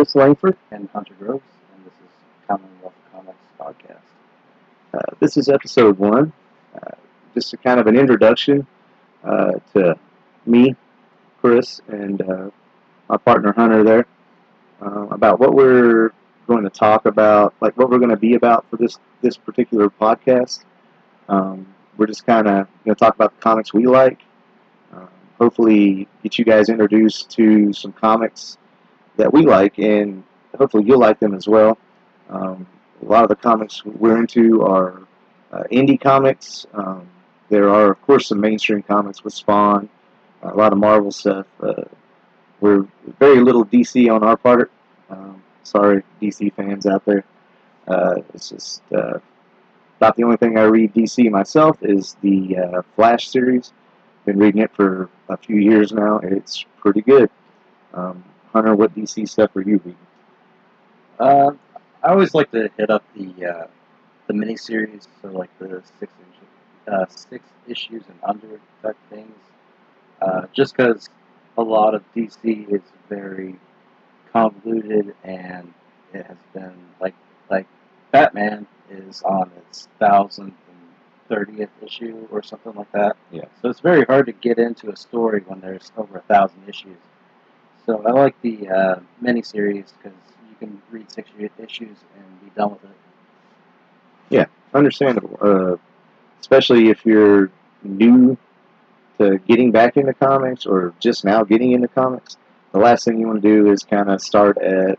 Chris Langford. And Hunter Groves, and this is Commonwealth Comics Podcast. This is episode 1. Just a kind of an introduction to me, Chris, and my partner Hunter there, about what we're going to talk about, like what we're going to be about for this particular podcast. We're just kind of going to talk about the comics we like. Hopefully get you guys introduced to some comics that we like, and hopefully you'll like them as well. A lot of the comics we're into are indie comics. There are, of course, some mainstream comics with Spawn, a lot of Marvel stuff. We're very little DC on our part. Sorry, DC fans out there. It's just about the only thing I read DC myself is the Flash series. Been reading it for a few years now. It's pretty good. Hunter, what DC stuff are you reading? I always like to hit up the miniseries, so like the six issues and under type things. Just because a lot of DC is very convoluted, and it has been like Batman is on its 1030th issue or something like that. Yeah. So it's very hard to get into a story when there's over 1,000 issues. So I like the miniseries because you can read 6 issues and be done with it. Yeah, understandable. Especially if you're new to getting back into comics or just now getting into comics. The last thing you want to do is kind of start at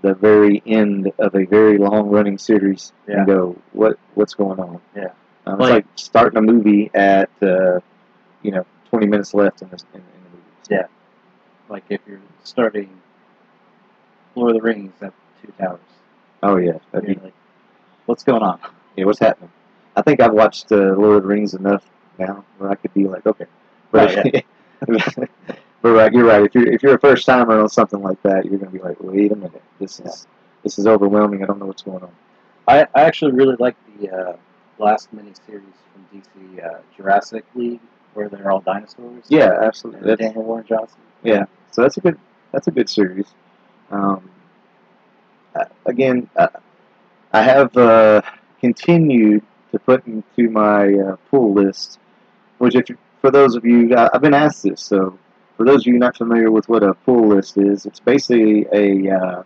the very end of a very long-running series and go, what's going on? Yeah. It's like starting a movie at 20 minutes left in the movie. Yeah. Like if you're starting Lord of the Rings at 2 Towers. Oh yeah. You're like, what's going on? Yeah, what's happening? I think I've watched Lord of the Rings enough now where I could be like, okay. But, but right, you're right. If you're a first timer on something like that, you're going to be like, wait a minute, this is overwhelming. I don't know what's going on. I actually really like the last miniseries from DC, Jurassic League, where they're all dinosaurs. Yeah, absolutely. Daniel Warren Johnson. Yeah, so that's a good series. Again, I have continued to put into my pull list, which for those of you, I've been asked this, so for those of you not familiar with what a pull list is, it's basically a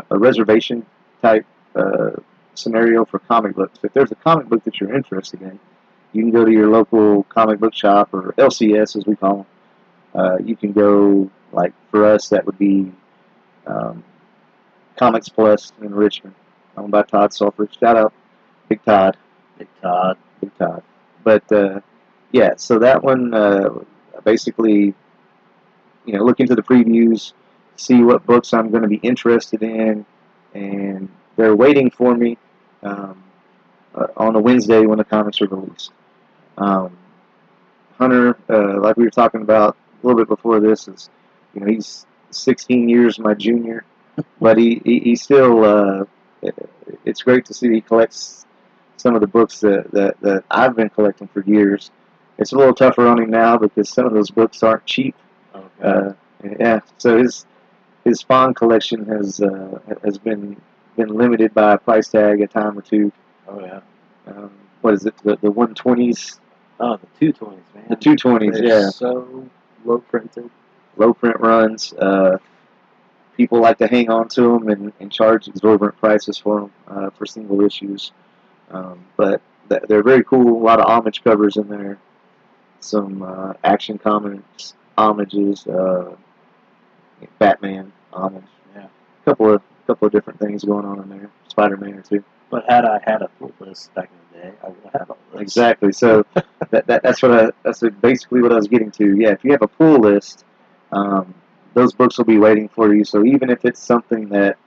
reservation type scenario for comic books. If there's a comic book that you're interested in, you can go to your local comic book shop, or LCS as we call them. You can go, like for us, that would be Comics Plus in Richmond, owned by Todd Sulfur. Shout out, Big Todd. Big Todd. But yeah, so that one basically, look into the previews, see what books I'm going to be interested in, and they're waiting for me on a Wednesday when the comics are released. Hunter, like we were talking about a little bit before this, is he's 16 years my junior, but he still. It's great to see he collects some of the books that I've been collecting for years. It's a little tougher on him now because some of those books aren't cheap. Okay. Yeah, so his Spawn collection has been limited by a price tag a time or two. Oh yeah. What is it? The 120s? Oh, the 220s, man. The 220s, They're so low printed. Low print runs. People like to hang on to them and charge exorbitant prices for them for single issues. But they're very cool. A lot of homage covers in there. Some Action Comics homages. Batman homage. Yeah. A couple of different things going on in there. Spider-Man or two. But had I had a full list back in the day, I would have all this. Exactly. So that's basically what I was getting to. Yeah, if you have a pull list, those books will be waiting for you. So even if it's something that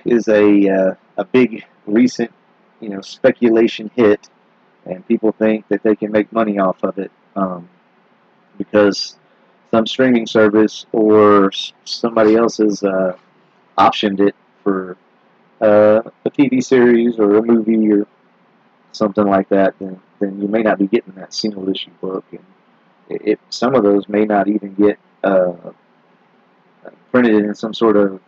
is a big recent speculation hit, and people think that they can make money off of it because some streaming service or somebody else has optioned it for a TV series or a movie or something like that, then you may not be getting that single issue book, and some of those may not even get printed in some sort of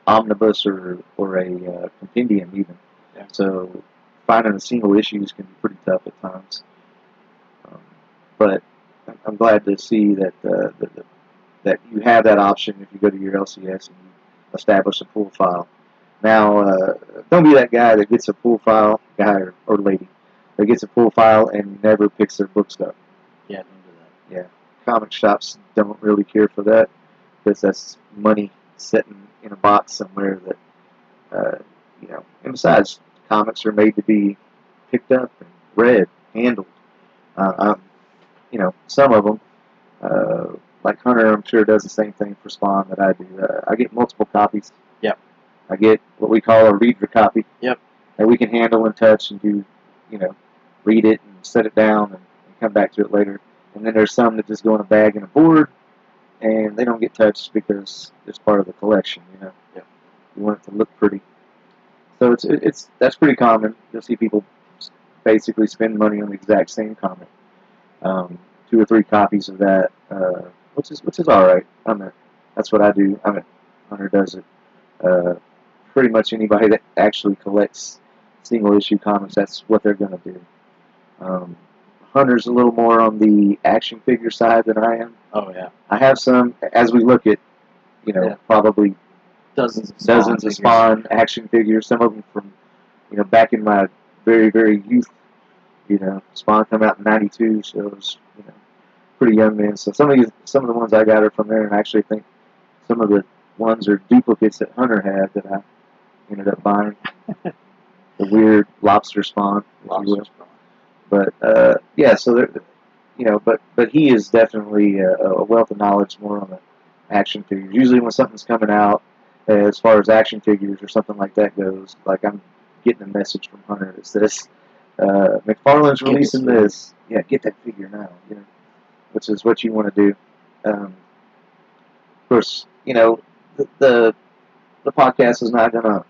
omnibus or a compendium even. Yeah. So finding the single issues can be pretty tough at times. Um, but I'm glad to see that you have that option if you go to your LCS and you establish a pool file. Now, don't be that guy that gets a pool file, guy or lady, that gets a pool file and never picks their books up. Yeah, don't do that. Yeah, comic shops don't really care for that because that's money sitting in a box somewhere that, and besides, comics are made to be picked up and read, handled. Um, some of them, like Hunter, I'm sure does the same thing for Spawn that I do. I get multiple copies. Yep. I get what we call a reader copy. Yep. That we can handle and touch and do, read it and set it down and come back to it later. And then there's some that just go in a bag and a board, and they don't get touched because it's part of the collection. Yep. You want it to look pretty. So that's pretty common. You'll see people basically spend money on the exact same comic. 2 or 3 copies of that, which is all right. That's what I do. Hunter does it. Pretty much anybody that actually collects single issue comics, that's what they're going to do. Hunter's a little more on the action figure side than I am. Oh yeah. I have some, as we look at, probably dozens of Spawn action figures. Some of them from, back in my very, very youth. Spawn come out in '92, so it was, pretty young then. So some of the ones I got are from there, and I actually think some of the ones are duplicates that Hunter had that I ended up buying. The weird lobster Spawn, But yeah, so there, but he is definitely a wealth of knowledge more on the action figures. Usually when something's coming out, as far as action figures or something like that goes, like I'm getting a message from Hunter that says McFarlane's releasing this. Yeah, get that figure now. Which is what you want to do. Of course, the podcast is not going to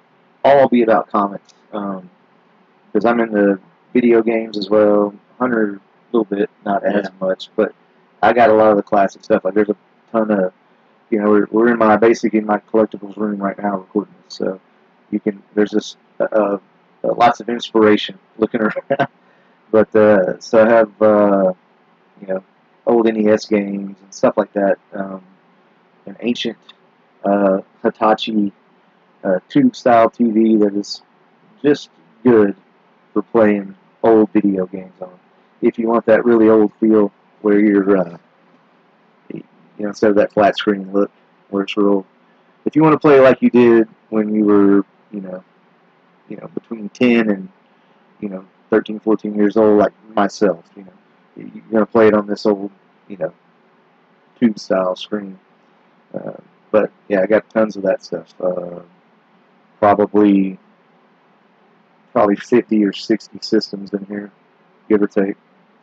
all be about comics because I'm into video games as well. Hunter a little bit, not as much, but I got a lot of the classic stuff. Like there's a ton of, we're in my collectibles room right now recording this, so there's just lots of inspiration looking around. But so I have old NES games and stuff like that. An ancient Hitachi tube-style TV that is just good for playing old video games on. If you want that really old feel, where you're, instead of that flat screen look, where it's real. If you want to play like you did when you were, between 10 and 13, 14 years old, like myself, you're gonna play it on this old, tube style screen. But yeah, I got tons of that stuff. Probably 50 or 60 systems in here, give or take,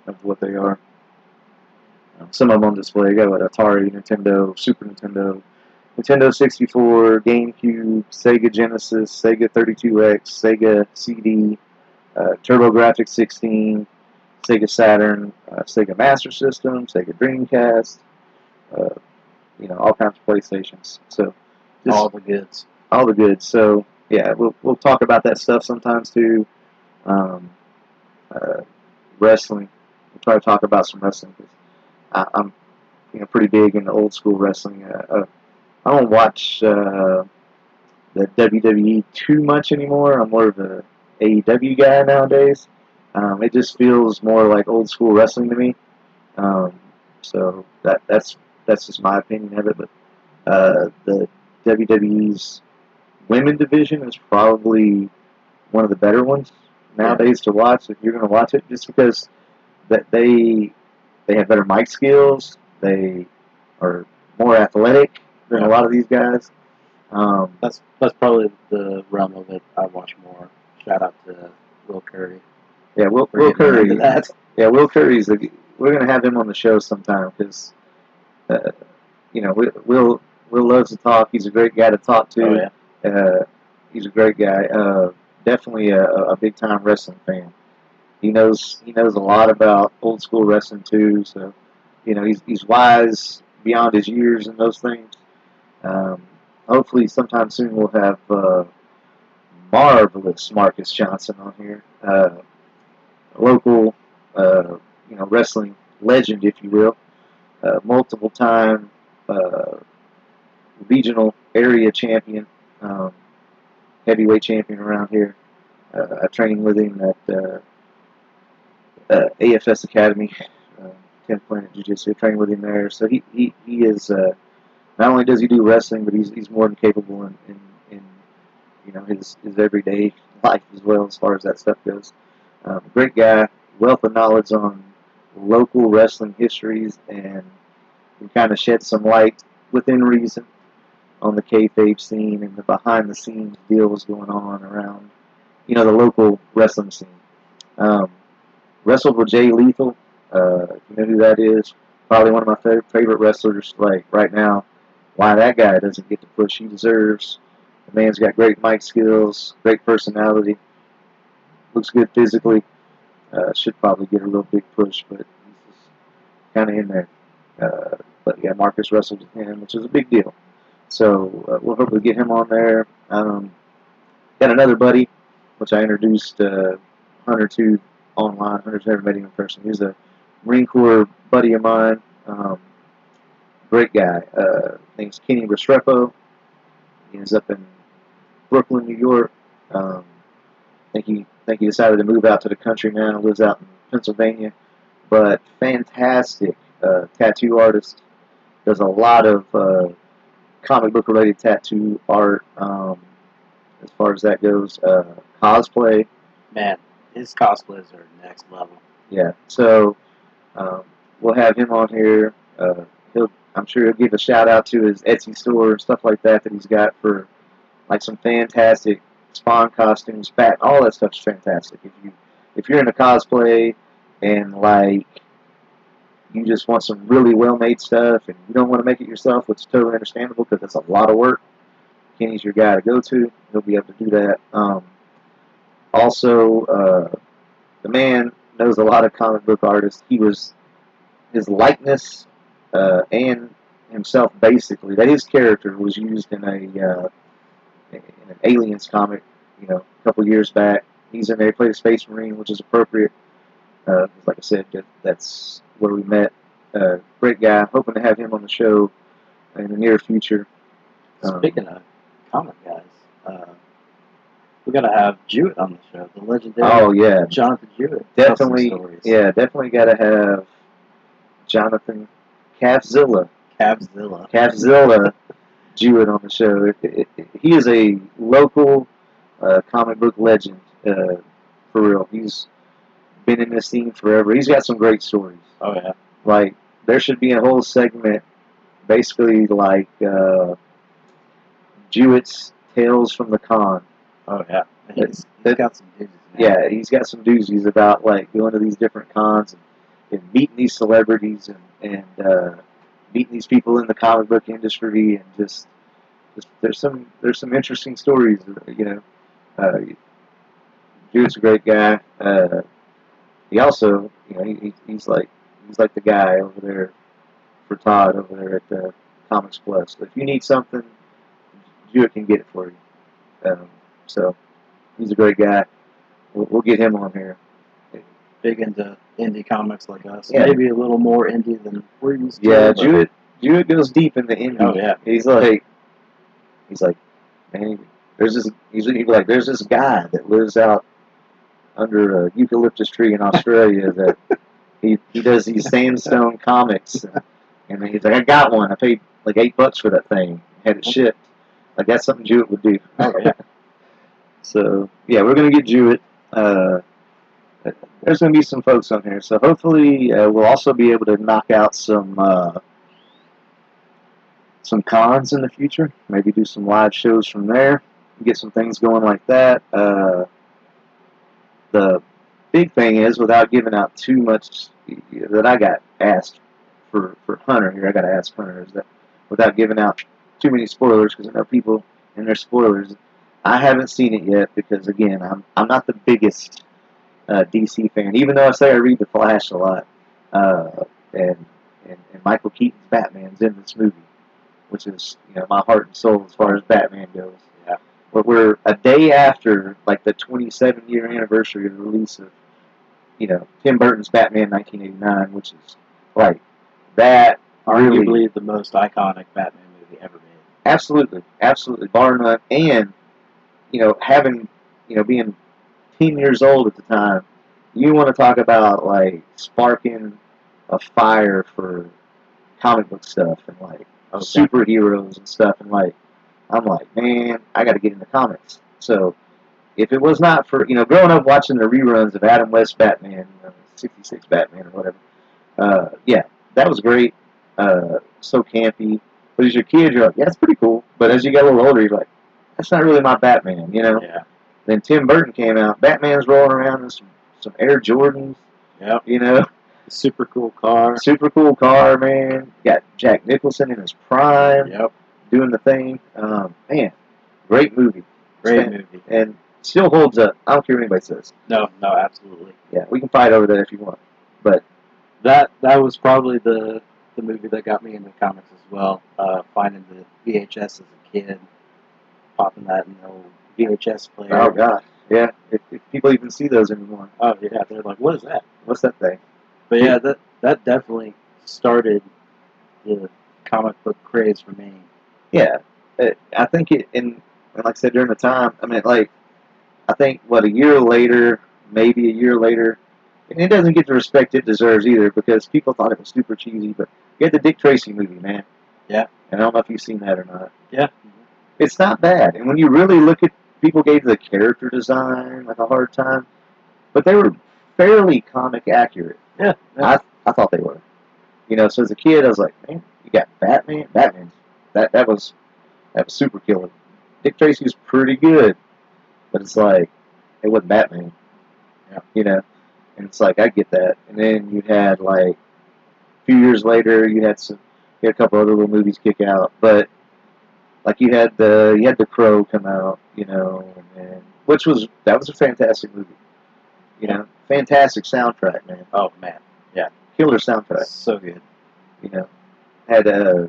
of what they are. Some of them on display. I got Atari, Nintendo, Super Nintendo, Nintendo 64, GameCube, Sega Genesis, Sega 32X, Sega CD, TurboGrafx 16, Sega Saturn, Sega Master System, Sega Dreamcast, all kinds of PlayStations. So all the goods. All the goods. So yeah, we'll talk about that stuff sometimes too. Wrestling. We'll try to talk about some wrestling because I'm pretty big into old school wrestling. I don't watch the WWE too much anymore. I'm more of a AEW guy nowadays. It just feels more like old school wrestling to me. So that's just my opinion of it. But the WWE's women division is probably one of the better ones nowadays to watch if you're going to watch it, just because that they have better mic skills. They are more athletic than a lot of these guys. That's probably the realm of it I watch more. Shout out to Will Curry. Yeah, Will Curry. Yeah, Will Curry's. We're going to have him on the show sometime because, Will loves to talk. He's a great guy to talk to. Oh, yeah. He's a great guy. Definitely a big time wrestling fan. He knows a lot about old school wrestling too. So, he's wise beyond his years and those things. Um, Hopefully, sometime soon we'll have marvelous Marcus Johnson on here, local, wrestling legend, if you will, multiple time uh, regional area champion, um, heavyweight champion around here. I trained with him at AFS Academy, uh, 10th Planet Jiu-Jitsu. I trained with him there, so he is not only does he do wrestling, but he's more than capable in his everyday life as well as far as that stuff goes. Great guy, wealth of knowledge on local wrestling histories, and can kind of shed some light within reason on the kayfabe scene and the behind the scenes deals going on around the local wrestling scene. Um, Wrestled with Jay Lethal. If you know who that is, probably one of my favorite wrestlers. Like right now, why that guy doesn't get the push he deserves. The man's got great mic skills, great personality, looks good physically. Should probably get a little big push, but he's just kind of in there. But yeah, Marcus wrestled with him, which is a big deal. So we'll hopefully get him on there. Got another buddy, which I introduced Hunter to online. Hunter's never met him in person. He's a Marine Corps buddy of mine. Great guy. Name's Kenny Restrepo. He's up in Brooklyn, New York. Think he decided to move out to the country now. Lives out in Pennsylvania. But fantastic tattoo artist. Does a lot of comic book related tattoo art. As far as that goes, cosplay. Man, his cosplays are next level. Yeah. So we'll have him on here. I'm sure he'll give a shout out to his Etsy store and stuff like that he's got for like some fantastic Spawn costumes, bat, all that stuff's fantastic. If you're into cosplay and like you just want some really well made stuff and you don't want to make it yourself, which is totally understandable because it's a lot of work. Kenny's your guy to go to. He'll be able to do that. Also, the man knows a lot of comic book artists. His likeness and himself basically, that his character was used in an Aliens comic, a couple years back. He's in there. He played a Space Marine, which is appropriate. Like I said, that's where we met. Great guy. Hoping to have him on the show in the near future. Speaking of comic guys, we gotta have Jewett on the show, the legendary. Oh yeah, Jonathan Jewett. Definitely. Yeah, definitely got to have Jonathan Calfzilla Jewett on the show. He is a local comic book legend, for real. He's been in this scene forever. He's got some great stories. Oh yeah. Like there should be a whole segment, basically like Jewett's Tales from the Con. Oh yeah. He's got some doozies. Yeah, he's got some doozies about like going to these different cons and meeting these celebrities and meeting these people in the comic book industry and just there's some interesting stories. Jewett's a great guy. He also, he's like the guy over there for Todd over there at Comics Plus. So if you need something, Jewett can get it for you. So he's a great guy. We'll get him on here. Big into indie comics like us. Yeah. Maybe a little more indie than we're used to. Yeah, Jewett goes deep into indie. Oh yeah. He's like, man, there's this guy that lives out under a eucalyptus tree in Australia that he does these sandstone comics, and then he's like, I got one. I paid like $8 for that thing. Had it shipped. Like that's something Jewett would do. Oh yeah. So yeah, we're gonna get Jewett. There's gonna be some folks on here, so hopefully we'll also be able to knock out some cons in the future. Maybe do some live shows from there. Get some things going like that. The big thing is, without giving out too much, that I got asked for Hunter here. I got to ask Hunter is that without giving out too many spoilers, because I know people and their spoilers. I haven't seen it yet because again, I'm not the biggest DC fan. Even though I say I read the Flash a lot, and Michael Keaton's Batman's in this movie, which is my heart and soul as far as Batman goes. Yeah. But we're a day after like the 27-year anniversary of the release of Tim Burton's Batman 1989, which is like that Arguably really the most iconic Batman movie ever made. absolutely bar none. And having being 10 years old at the time, you want to talk about like sparking a fire for comic book stuff and like superheroes and stuff, and like I'm like, man, I got to get into comics. So if it was not for growing up watching the reruns of Adam West Batman, '66 Batman or whatever, yeah, that was great. So campy. But as your kid, you're like, yeah, it's pretty cool. But as you get a little older, you're like, that's not really my Batman, Yeah. Then Tim Burton came out. Batman's rolling around in some Air Jordans. Yep. Super cool car. Super cool car, man. Got Jack Nicholson in his prime. Yep. Doing the thing. Man, great movie. Great movie. And still holds up. I don't care what anybody says. No, absolutely. Yeah, we can fight over that if you want. But that was probably the movie that got me into comics as well. Finding the VHS as a kid, popping that in the old VHS player. Oh gosh, yeah. If people even see those anymore. Oh yeah, they're like, what is that? What's that thing? But yeah, that definitely started the comic book craze for me. Yeah, I think and like I said during the time, I mean, like, I think a year later, maybe a year later, and it doesn't get the respect it deserves either because people thought it was super cheesy. But you had the Dick Tracy movie, man. Yeah. And I don't know if you've seen that or not. Yeah. It's not bad, and when you really look at, people gave the character design like a hard time, but they were fairly comic accurate. Yeah. I thought they were. So as a kid, I was like, man, you got Batman. That was super killer. Dick Tracy was pretty good, but it's like it wasn't Batman. Yeah. And it's like I get that. And then you had like a few years later, you had a couple other little movies kick out, but like you had the Crow come out, and that was a fantastic movie. Fantastic soundtrack, man. Oh man, yeah, killer soundtrack. So good. Had I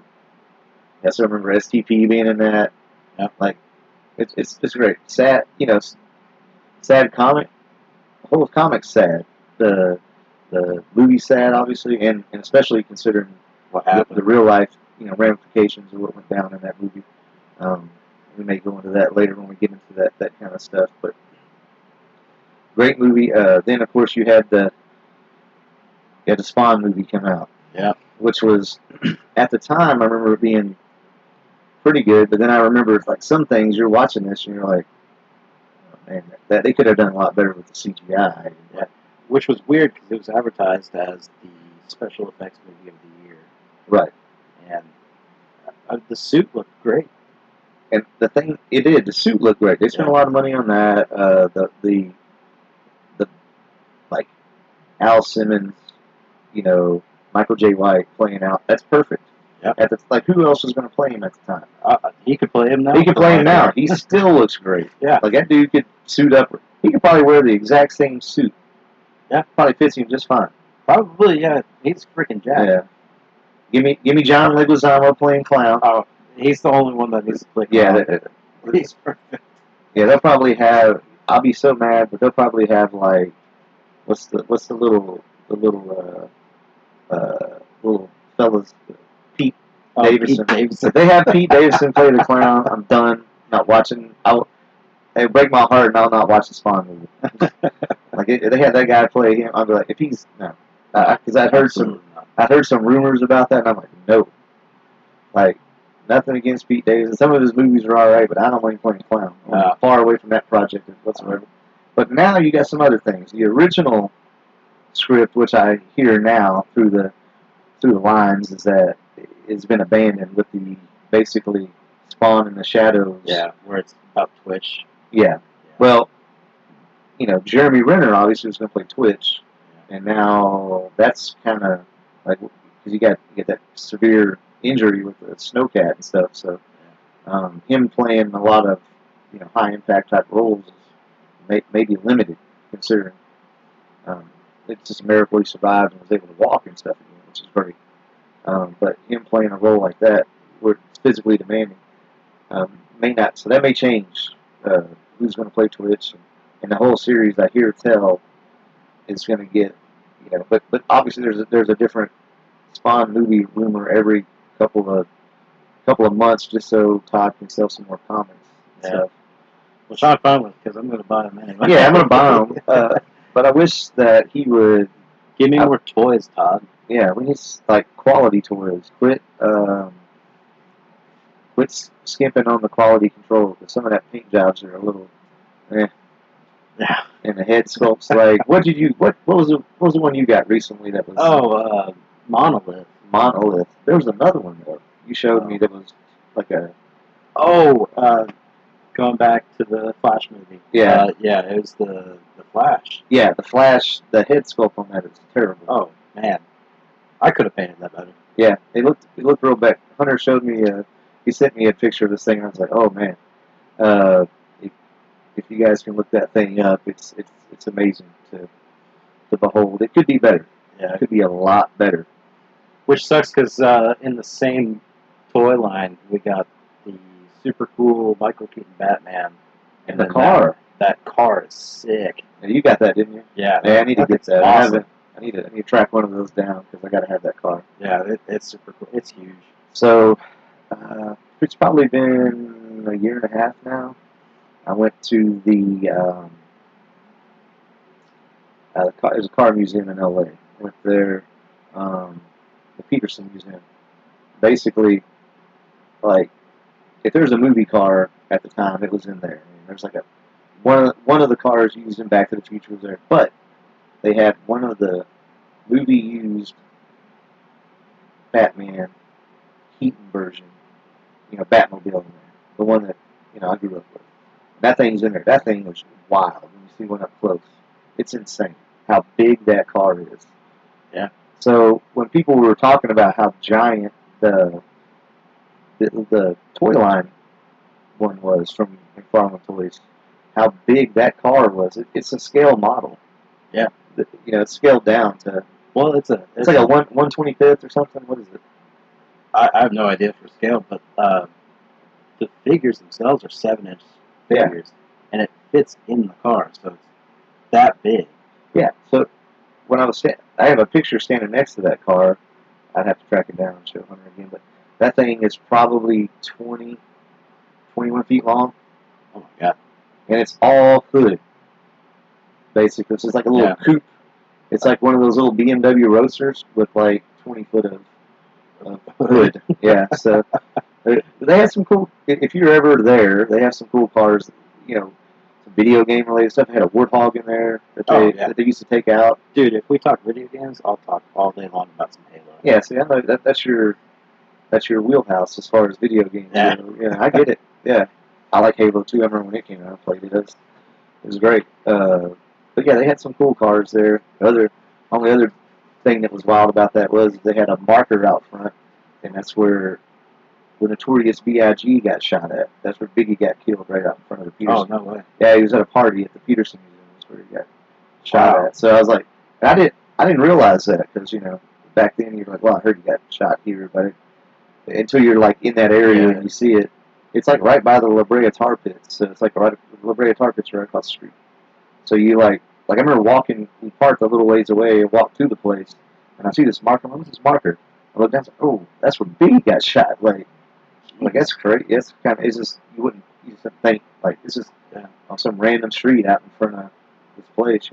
still remember STP being in that. Yeah. Like it's great. Sad, sad comic. The whole comic's sad. The movie's sad, obviously, and especially considering what happened, the real life, ramifications of what went down in that movie. We may go into that later when we get into that kind of stuff. But great movie. Then of course you had the Spawn movie come out. Yeah. Which was at the time I remember it being pretty good, but then I remember like some things you're watching this and you're like, oh, man, that they could have done a lot better with the CGI. Yeah. Which was weird because it was advertised as the special effects movie of the year. Right. And the suit looked great. And the thing, the suit looked great. They spent a lot of money on that. The like Al Simmons, Michael J. White playing out. That's perfect. Yep. Who else was going to play him at the time? He could play him now. He could play him now. He still looks great. Yeah. Like that dude could suit up. He could probably wear the exact same suit. Yeah. Probably fits him just fine. Probably, yeah. He's freaking jacked. Yeah. Give me John Leguizamo playing clown. Oh, he's the only one that needs to play clown. Yeah. He's perfect. Yeah, they'll probably have. I'll be so mad, but they'll probably have like, what's the little fellas, Pete Davidson. If they have Pete Davidson play the clown, I'm done. Not watching. It break my heart, and I'll not watch the Spawn movie. Like if they had that guy play him, I'd be like, if he's no, because I'd heard some rumors about that, and I'm like, no. Like nothing against Pete Davidson. Some of his movies are alright, but I don't want him playing clown. I'm far away from that project whatsoever. But now you got some other things. The original script, which I hear now through the lines, is that it's been abandoned with the basically Spawn in the Shadows. Yeah, where it's about Twitch. Yeah. Well, Jeremy Renner obviously was going to play Twitch, and now that's kind of like because you get that severe injury with the snowcat and stuff. So him playing a lot of high impact type roles may be limited considering it's just a miracle he survived and was able to walk and stuff again, which is great. But him playing a role like that where it's physically demanding. May not, so that may change who's going to play Twitch, and the whole series. I hear tell is going to get, but obviously there's a different Spawn movie rumor every couple of months, just so Todd can sell some more comics. Yeah. So, Which I'm fine with because I'm going to buy them anyway. yeah, I'm going to buy them, but I wish that he would give me more toys, Todd. Yeah, we need like quality toys. Quit skimping on the quality control, because some of that paint jobs are a little, eh. Yeah. And the head sculpts, like, what was the one you got recently that was? Monolith. Monolith. There was another one though. You showed me that was like a. Going back to the Flash movie. Yeah. It was the Flash. Yeah, the Flash. The head sculpt on that is terrible. Oh man, I could have painted that better. Yeah, it looked real bad. Hunter showed me. He sent me a picture of this thing, and I was like, oh man. If you guys can look that thing up, it's amazing to behold. It could be better. Yeah, it could be a lot better. Which sucks because in the same toy line we got the super cool Michael Keaton Batman, and the car. That car is sick. And you got that, didn't you? Yeah. Yeah, I need to get that. Awesome. I need to track one of those down because I got to have that car. Yeah, it's super cool. It's huge. So it's probably been a year and a half now. I went to the there's a car museum in LA. I went there, the Peterson Museum. Basically, like, if there was a movie car at the time, it was in there. I mean, there's like one of the cars used in Back to the Future was there, but they had one of the movie used Batman Keaton version, Batmobile in there, the one that I grew up with. That thing's in there. That thing was wild when you see one up close. It's insane how big that car is. Yeah. So when people were talking about how giant the toy line one was from McFarlane Toys, how big that car was, it's a scale model. Yeah. It's scaled down to. Well, it's like a 1/25th or something. What is it? I have no idea for scale, but the figures themselves are 7-inch figures, and it fits in the car, so it's that big. Yeah. So when I have a picture standing next to that car. I'd have to track it down and show Hunter again, but that thing is probably 21 feet long. Oh my god! And it's all hood. Basically, it's just like a little coupe. It's like one of those little BMW Roadsters with like 20 foot of hood. Yeah. So they have some cool. If you're ever there, they have some cool cars. Some video game related stuff. They had a Warthog in there that they used to take out. Dude, if we talk video games, I'll talk all day long about some Halo. Yeah, see, I know that's your wheelhouse as far as video games. Yeah, I get it. Yeah, I like Halo 2. I remember when it came out. I played it. It was great. But yeah, they had some cool cars there. Only other thing that was wild about that was they had a marker out front, and that's where the Notorious B.I.G. got shot at. That's where Biggie got killed, right out in front of the Peterson. Oh, no way. Yeah, he was at a party at the Peterson Museum. That's where he got shot at. So I was like, I didn't realize that because back then you're like, well, I heard he got shot here, but until you're like in that area and you see it, it's like right by the La Brea Tar Pits. So it's like the La Brea Tar Pits are right across the street. So you like I remember walking, we parked a little ways away and walked to the place, and I see this marker. What's this marker? I look down, and say, oh, that's where Biggie got shot. Like that's crazy. It's just you just think like this is on some random street out in front of this place.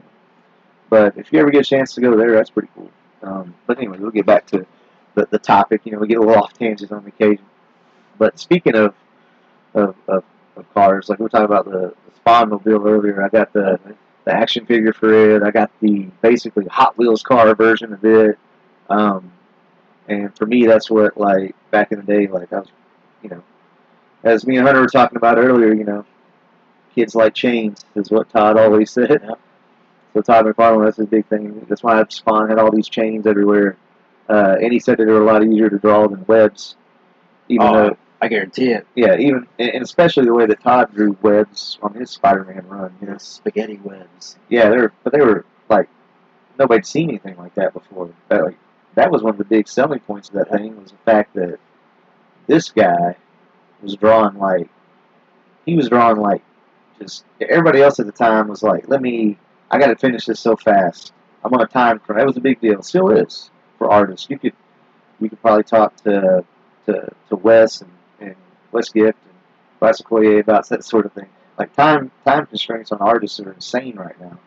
But if you ever get a chance to go there, that's pretty cool. But anyway, we'll get back to the topic. We get a little off tangents on occasion. But speaking of cars, like we were talking about the Spawn Mobile earlier, I got the action figure for it. I got the basically Hot Wheels car version of it. And for me, that's what like back in the day, like I was, as me and Hunter were talking about earlier, kids like chains is what Todd always said. Yeah. So Todd McFarlane, that's his big thing. That's why Spawn had all these chains everywhere. And he said that they were a lot easier to draw than webs. Even though, I guarantee it. Yeah, and especially the way that Todd drew webs on his Spider-Man run. Spaghetti webs. Yeah, they were like nobody'd seen anything like that before. That was one of the big selling points of that thing was the fact that This guy was drawing like just everybody else at the time was like, I got to finish this so fast. I'm on a time crunch. That was a big deal. It still is for artists. You could probably talk to Wes and Wes Gift and Classicoye about that sort of thing. Like time constraints on artists are insane right now,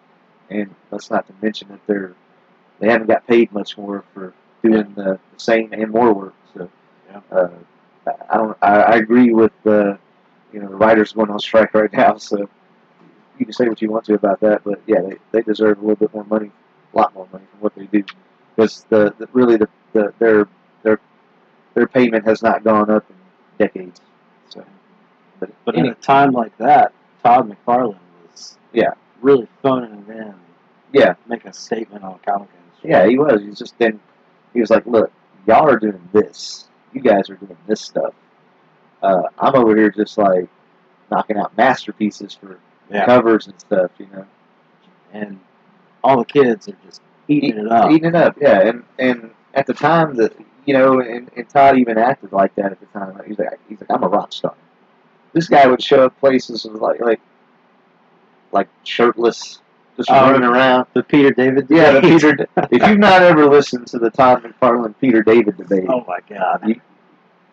and that's not to mention that they haven't got paid much more for doing the same and more work. So I agree with the writers going on strike right now. So you can say what you want to about that, but yeah, they deserve a little bit more money, a lot more money from what they do, because their payment has not gone up in decades. So, but in a time like that, Todd McFarlane was really phoning it in. Yeah, making a statement on comic industry. Yeah, he was. He was like, look, y'all are doing this. You guys are doing this stuff. I'm over here just like knocking out masterpieces for covers and stuff, And all the kids are just eating it up. Eating it up, yeah. And at the time that and Todd even acted like that at the time. He's like, I'm a rock star. This guy would show up places with like shirtless, just running around. The Peter David debate. Yeah, the Peter. If you've not ever listened to the Todd McFarlane Peter David debate, oh my God!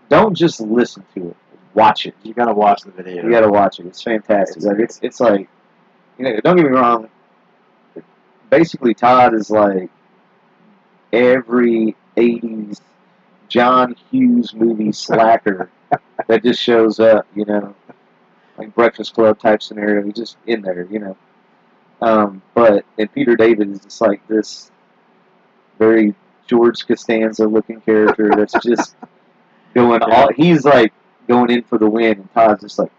Don't just listen to it. Watch it. You gotta watch the video. You gotta watch it. It's fantastic. It's like, don't get me wrong. Basically, Todd is like every '80s John Hughes movie slacker that just shows up. Like Breakfast Club type scenario. He's just in there. And Peter David is just like this very George Costanza looking character that's just going all. He's like going in for the win, and Todd's just like,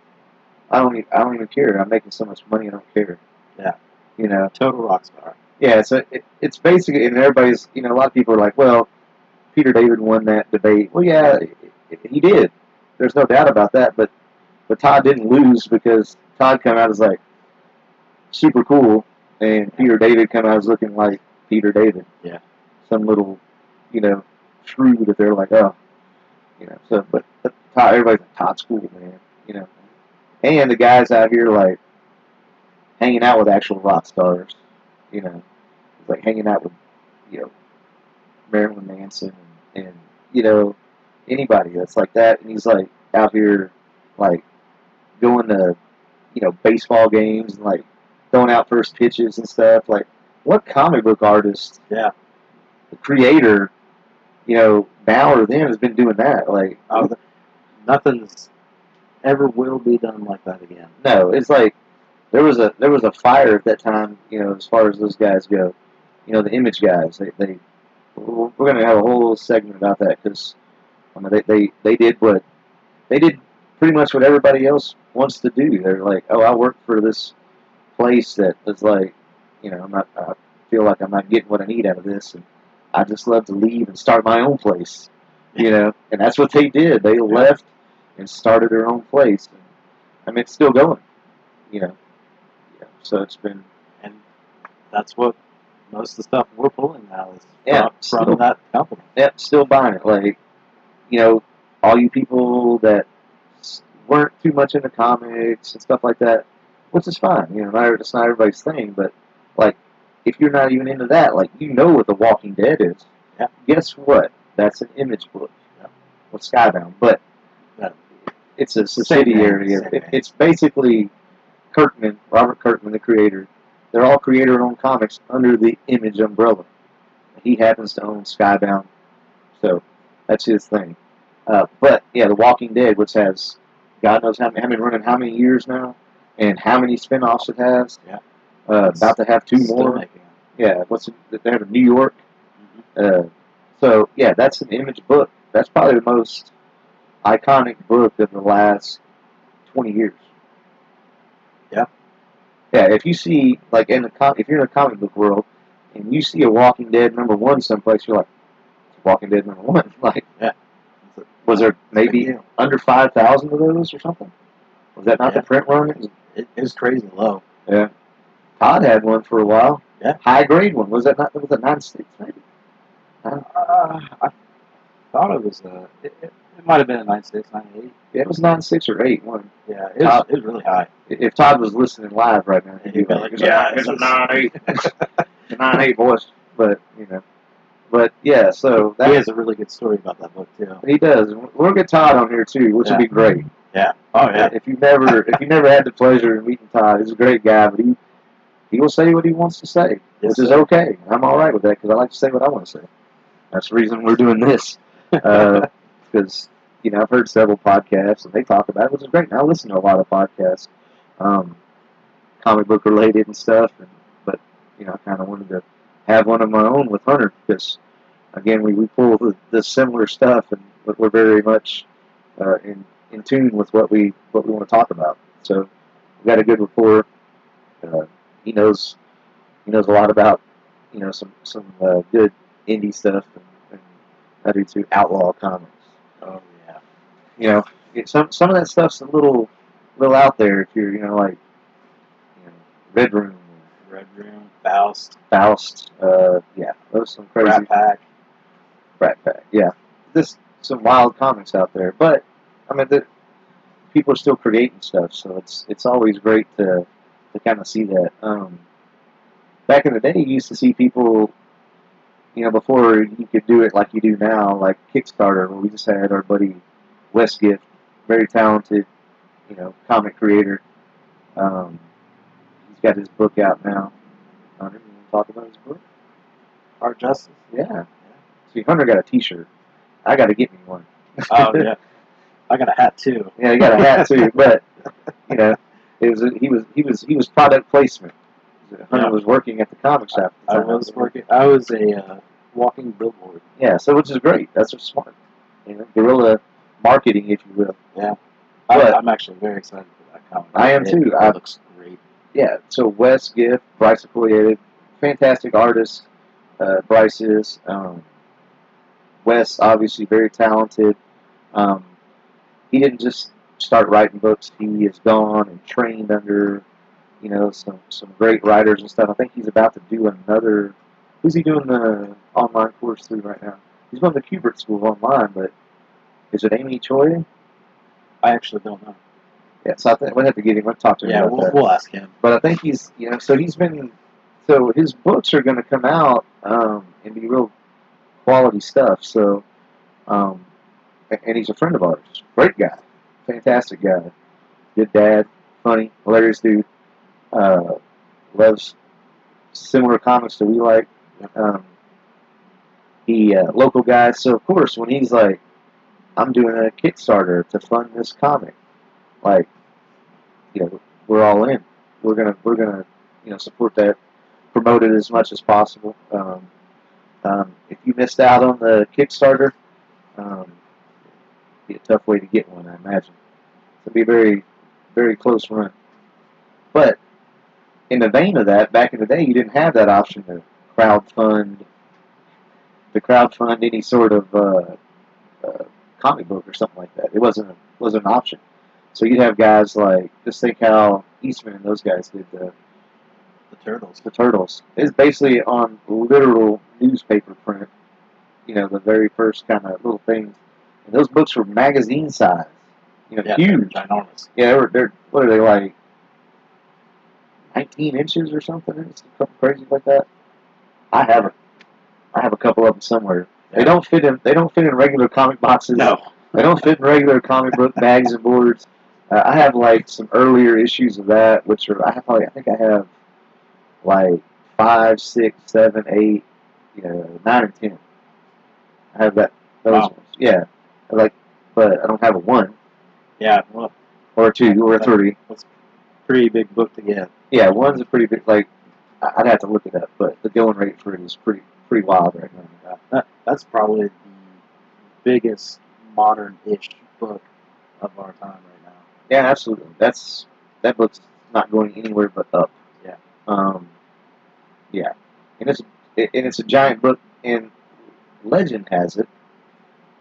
I don't even care. I'm making so much money, I don't care. Yeah. Total rock star. Yeah. So it's basically, and everybody's, a lot of people are like, well, Peter David won that debate. Well, yeah, he did. There's no doubt about that. But Todd didn't lose because Todd came out as like super cool, and Peter David came out as looking like Peter David. Yeah. Some little, shrew that they're like, oh, So, but Todd, everybody's like, Todd's cool, man. And the guys out here like hanging out with actual rock stars. It's like hanging out with, Marilyn Manson and anybody that's like that. And he's like out here like going to baseball games and like throwing out first pitches and stuff. Like, what comic book artist, the creator, now or then has been doing that? Like, nothing's ever will be done like that again. No, it's like there was a fire at that time. As far as those guys go, the Image guys. We're going to have a whole segment about that because they did pretty much what everybody else wants to do. They're like, oh, I work for this place that is like, I feel like I'm not getting what I need out of this, and I just love to leave and start my own place. And that's what they did. They left and started their own place. And, I mean, it's still going. So it's been, and that's what most of the stuff we're pulling now is from that company. Yep, still buying it. Like, all you people that weren't too much into comics and stuff like that, which is fine. It's not everybody's thing, but like, if you're not even into that, like, what The Walking Dead is. Yeah. Guess what? That's an Image book. Yeah. With Skybound, but it's a subsidiary. It's basically Robert Kirkman, the creator. They're all creator-owned comics under the Image umbrella. He happens to own Skybound, so that's his thing. But yeah, The Walking Dead, which has God knows how many years now, and how many spin-offs it has. Yeah. About to have 2 more. Yeah. They have in New York. Mm-hmm. So yeah, that's an Image book. That's probably the most iconic book of the last 20 years. Yeah. Yeah, if you see, like, if you're in the comic book world, and you see a Walking Dead #1 someplace, you're like, it's Walking Dead #1. Like, was there maybe under 5,000 of those or something? Was that not the print run? It is crazy low. Yeah. Todd had one for a while. Yeah. High grade one. Was it 9/6 maybe? I thought it was It might have been a 9.6, 9.8. Yeah, it was 9.6 or 8 one. Yeah, it was really high. If Todd was listening live right now, he'd be like, yeah, it's a 9.8. It's a 9.8, boys. But, But, yeah, so he has a really good story about that book, too. he does. We'll get Todd on here, too, which would be great. Yeah. Oh, yeah. If you never had the pleasure of meeting Todd, he's a great guy, but he will say what he wants to say, which is okay. I'm all right with that because I like to say what I want to say. That's the reason we're doing this. Because, I've heard several podcasts, and they talk about it, which is great. And I listen to a lot of podcasts, comic book related and stuff. But, I kind of wanted to have one of my own with Hunter because, again, we pull the similar stuff, and we're very much in tune with what we want to talk about. So we got a good rapport. He knows a lot about some good indie stuff, and I do too. Outlaw comics. Oh yeah. Some of that stuff's a little out there if you're like Red Room. Red Room, Faust. Yeah, those some crazy. Rat Pack. Yeah, there's some wild comics out there, but I mean people are still creating stuff, so it's always great to kind of see that. Back in the day, you used to see people, before you could do it like you do now, like Kickstarter, where we just had our buddy Wes Gift, very talented, comic creator. He's got his book out now. Hunter, you want to talk about his book? Art Justice. Yeah. See, Hunter got a T-shirt. I got to get me one. Oh yeah. I got a hat too. Yeah, he got a hat too, but he was product placement. Hunter was working at the comic shop. I was a walking billboard. Yeah, so which is great. That's what's smart. Guerrilla marketing, if you will. Yeah. I'm actually very excited for that comic. I am too. It looks great. Yeah. So Wes Gift, Bryce Okoye, fantastic artist. Bryce is. Wes, obviously very talented. He didn't just start writing books. He has gone and trained under, some great writers and stuff. I think he's about to do another. Who's he doing the online course through right now? He's going to Kubert School online, but is it Amy Choi? I actually don't know. Yeah, so I think we'll have to get him. We'll talk to him. Yeah, we'll ask him. But I think he's, so his books are going to come out and be real quality stuff. So, and he's a friend of ours. Great guy, fantastic guy, good dad, funny, hilarious dude. Loves similar comics that we like. He local guy, so of course when he's like, I'm doing a Kickstarter to fund this comic, like, we're all in. We're gonna support that, promote it as much as possible. If you missed out on the Kickstarter, it'd be a tough way to get one, I imagine. It'll be a very, very close run. But in the vein of that, back in the day, you didn't have that option to crowdfund any sort of comic book or something like that. It wasn't an option. So you'd have guys like, just think how Eastman and those guys did the Turtles. The Turtles. It's basically on literal newspaper print. The very first kind of little things. And those books were magazine size. Huge. Ginormous. Yeah, they're what are they, like 19 inches or something? It's something crazy like that. I have a couple of them somewhere. Yeah. They don't fit in regular comic boxes. No. They don't fit in regular comic book bags and boards. I have like some earlier issues of that, which are I think I have like 5, 6, 7, 8, 9 and 10. I have those ones. Yeah. But I don't have a 1. Yeah, well, or a 2 or a 3. That's a pretty big book to get. Yeah, 1's a pretty big, like, I'd have to look it up, but the going rate for it is pretty wild right now. That's probably the biggest modern-ish book of our time right now. Yeah, absolutely. That book's not going anywhere but up. Yeah. Yeah, and it's a giant book. And legend has it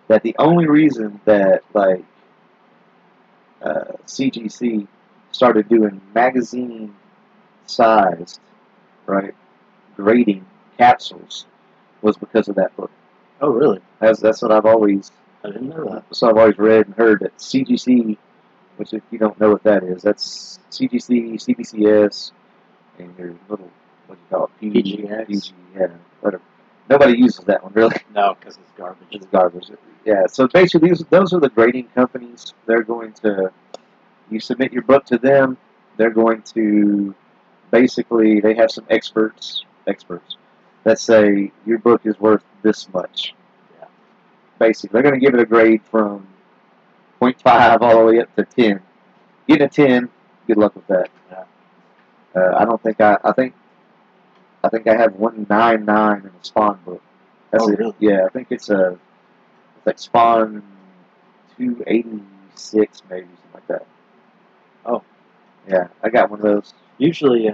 that the only reason that CGC started doing magazine-sized, right, grading capsules was because of that book. Oh, really? That's what I've always I didn't know that. So I've always read and heard that CGC, which if you don't know what that is, that's CGC, CBCS, and your little, what do you call it, PGX. yeah, whatever. Nobody uses that one, really. No, because it's garbage. It's garbage. Yeah, so basically those are the grading companies. They're going to, you submit your book to them, they're going to, basically, they have some experts that say your book is worth this much. Yeah. Basically, they're going to give it a grade from 0.5 all the way up to 10. Getting a 10, good luck with that. Yeah. I don't think I think I have 199 in the Spawn book. That's it. Really? Yeah, I think it's like Spawn 286 maybe, something like that. Oh. Yeah, I got one of those. Usually,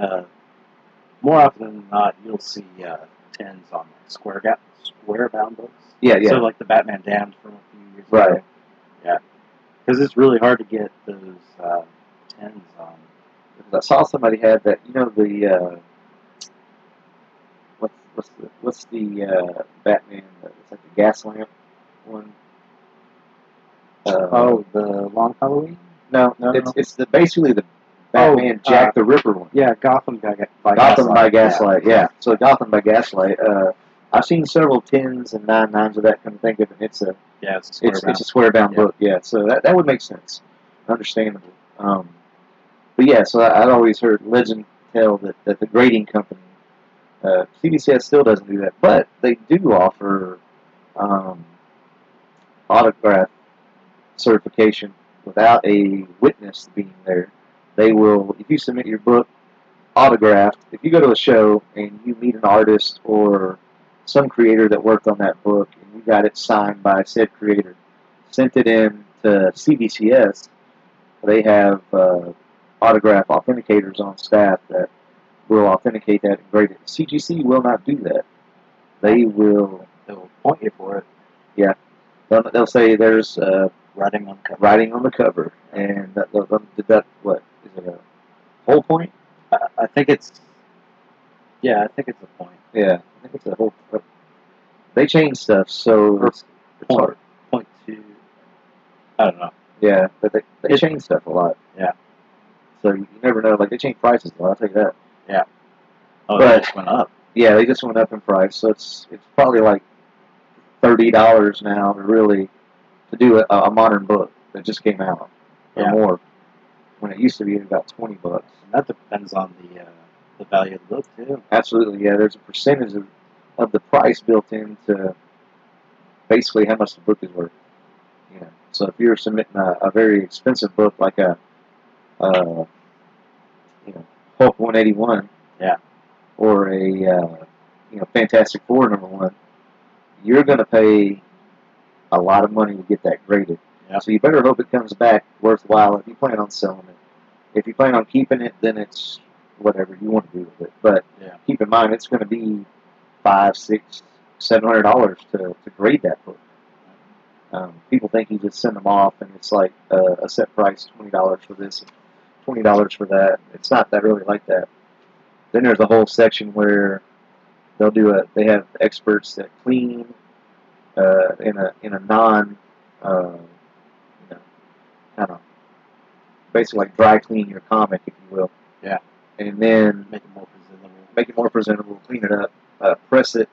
more often than not, you'll see 10s on square bound books. Yeah. So like the Batman Damned from a few years Right. ago. Yeah. Because it's really hard to get those 10s on. I saw somebody had that. You know the what's the Batman? It's like the gas lamp one. The Long Halloween? No, it's basically the Batman Jack the Ripper one. Yeah, Gotham by Gaslight. Yeah. So Gotham by Gaslight. I've seen several 10s and 99s of that kind of thing, and it's a square bound book. Yeah, so that would make sense, understandable. But yeah, so I'd always heard legend tell that the grading company, CBCS still doesn't do that, but they do offer autograph certification without a witness being there. They will, if you submit your book autographed, if you go to a show and you meet an artist or some creator that worked on that book and you got it signed by said creator, sent it in to CBCS, they have autograph authenticators on staff that will authenticate that and grade it. CGC will not do that. They'll point you for it. Yeah. They'll say there's writing on the cover, and that what is it, a whole point? I think it's a point. Yeah, I think it's a whole. They change stuff, so it's hard. Point two. I don't know. Yeah, but they change stuff a lot. Yeah. So you never know. Like they change prices a lot. I'll tell you that. Yeah. Oh, but they just went up. Yeah, they just went up in price. So it's probably like $30 now to do a modern book that just came out or more. When it used to be about $20. And that depends on the value of the book too. Absolutely, yeah. There's a percentage of the price built into basically how much the book is worth. You know, so if you're submitting a very expensive book like a Hulk 181, or a Fantastic Four #1, you're going to pay a lot of money to get that graded. Yeah. So you better hope it comes back worthwhile if you plan on selling it. If you plan on keeping it, then it's whatever you want to do with it. But keep in mind, it's going to be $500, $600, $700 to grade that book. People think you just send them off and it's like a set price, $20 for this, and $20 for that. It's not that really like that. Then there's a whole section where they have experts that clean in a non kind of basically like dry clean your comic, if you will. Yeah. And then make it more presentable. Clean it up, press it,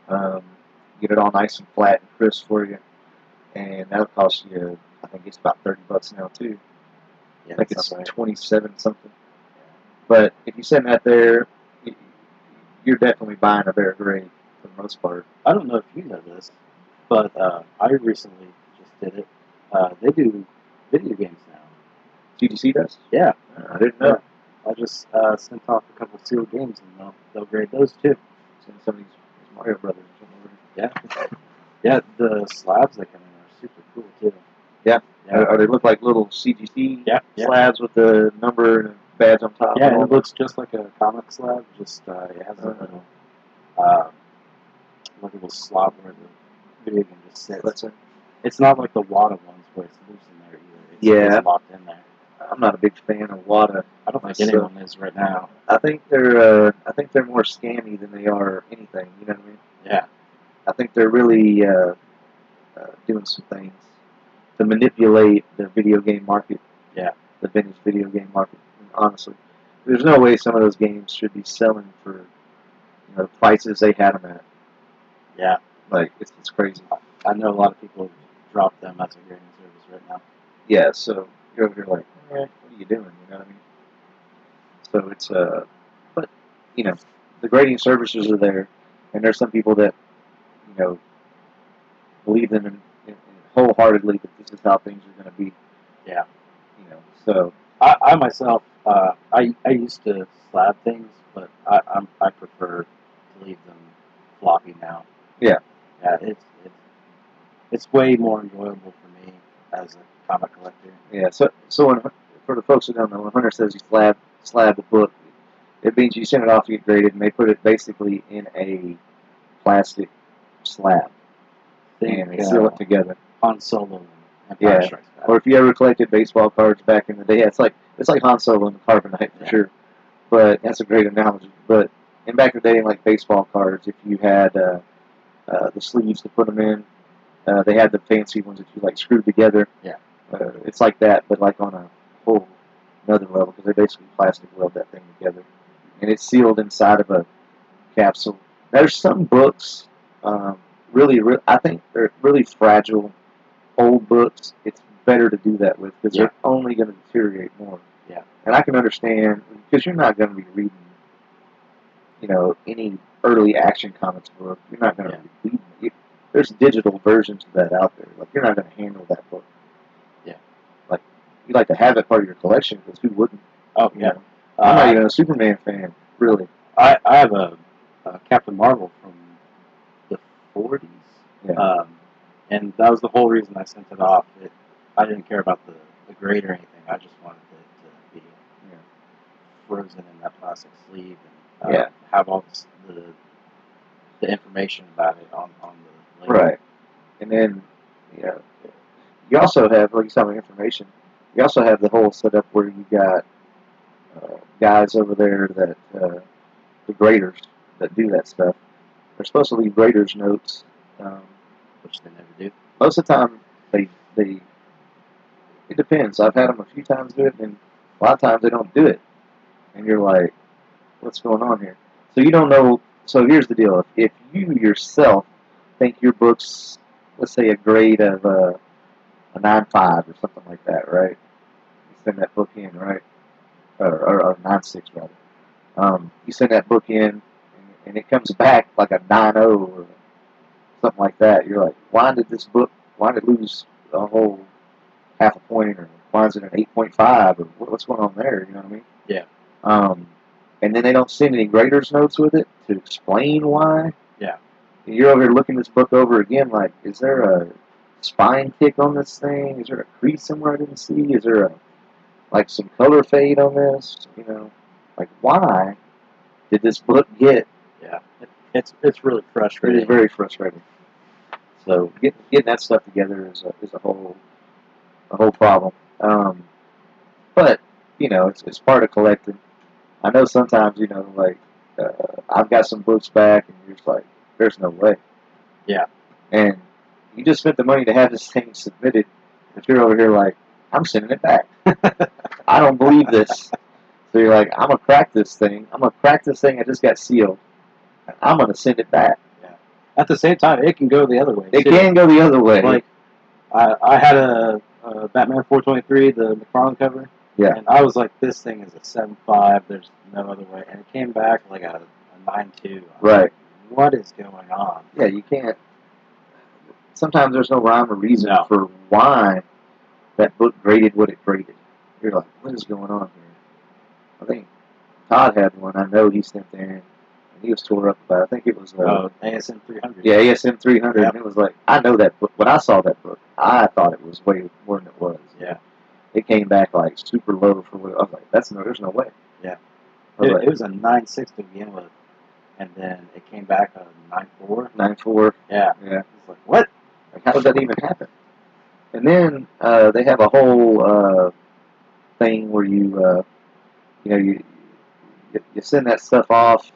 get it all nice and flat and crisp for you, and that'll cost you. I think it's about $30 now too. Yeah, I think it's 27 something. But if you send that there, you're definitely buying a better grade for the most part. I don't know if you know this, but I recently just did it. They do video games now. GDC does? Yeah. I didn't know. I just sent off a couple of sealed games, and they'll grade those too. Send some of these Mario Brothers. Yeah. Yeah, the slabs that come in are super cool too. Yeah. Or they look like little CGC slabs with the number and badge on top. Yeah, and it looks just like a comic slab. Just it has a little like a little slot where the video game just sits. It's not like the WADA ones where it's loose in there either. It's locked in there. I'm not a big fan of WADA. I don't think anyone is right now. I think they're more scammy than they are anything. You know what I mean? Yeah. I think they're really doing some things to manipulate the video game market. Yeah. The vintage video game market. And honestly, there's no way some of those games should be selling for the prices they had them at. Yeah. Like it's crazy. I know a lot of people have dropped them as a grading service right now. Yeah, so you're over here like, what are you doing? You know what I mean? So it's but the grading services are there, and there's some people that believe them in wholeheartedly that this is how things are going to be. Yeah. So I myself, I used to slab things, but I prefer to leave them floppy now. Yeah. Yeah, it's way more enjoyable for me as a comic collector. Yeah. So when, for the folks who don't know, when Hunter says you slab the book, it means you send it off to get graded, and they put it basically in a plastic slab and they seal it together. Han Solo and Yeah. Empire Strikes Back. Or if you ever collected baseball cards back in the day, it's like Han Solo and the Carbonite for sure. But that's a great analogy. But in back in the day, like baseball cards, if you had the sleeves to put them in, they had the fancy ones that you like screwed together. Yeah. It's like that, but like on a whole another level because they basically plastic weld that thing together, and it's sealed inside of a capsule. There's some books, I think they're really fragile, old books. It's better to do that with because they're only going to deteriorate more. Yeah. And I can understand because you're not going to be reading, any early Action Comics book. You're not going to be reading it. There's digital versions of that out there. Like you're not going to handle that book. Yeah. Like you like to have it part of your collection because who wouldn't? Oh yeah. I'm not even a Superman fan, really. I have a Captain Marvel from the 40s. Yeah. And that was the whole reason I sent it off. I didn't care about the grade or anything. I just wanted it to be frozen in that plastic sleeve and have all the information about it on the label. Right. And then, you also have, like you said, information. You also have the whole setup where you got guys over there that the graders that do that stuff. They're supposed to leave graders notes, which they never do. Most of the time, they it depends. I've had them a few times do it, and a lot of times they don't do it, and you're like, what's going on here? So you don't know. So here's the deal: if you yourself think your book's, let's say, a grade of a 9.5 or something like that, right? You send that book in, right? Or 9.6 rather. You send that book in, and it comes back like a 9.0 or something like that. You're like, why did it lose a whole half a point, or why is it an 8.5, or what's going on there? You know what I mean? Yeah. And then they don't send any grader's notes with it to explain why. Yeah. And you're over here looking this book over again, like, is there a spine kick on this thing? Is there a crease somewhere I didn't see? Is there some color fade on this? Like, why did this book get? Yeah. It's really frustrating. It is very frustrating. So getting that stuff together is a whole problem. But it's part of collecting. I know sometimes I've got some books back, and you're just like, there's no way. Yeah. And you just spent the money to have this thing submitted, but you're over here like, I'm sending it back. I don't believe this. So you're like, I'm gonna crack this thing. I just got sealed. And I'm gonna send it back. Yeah. At the same time, it can go the other way. It can go the other way. Like, I had a Batman 423, the McFarlane cover. Yeah. And I was like, this thing is a 7.5. There's no other way. And it came back like a 9.2. Right. Like, what is going on? Yeah, you can't. Sometimes there's no rhyme or reason No. for why that book graded what it graded. You're like, what is going on here? I think Todd had one. I know he sent there, and he was tore up about it. I think it was ASM 300. Yeah, ASM 300. Yep. And it was like, I know that book. When I saw that book, I thought it was way more than it was. Yeah. It came back like super low for what I was like. There's no way. Yeah. It was a 9.6 to begin with, and then it came back a 9.4. 9.4. Yeah. Yeah. It's like, what? Like, how did that even happen? And then they have a whole thing where you send that stuff off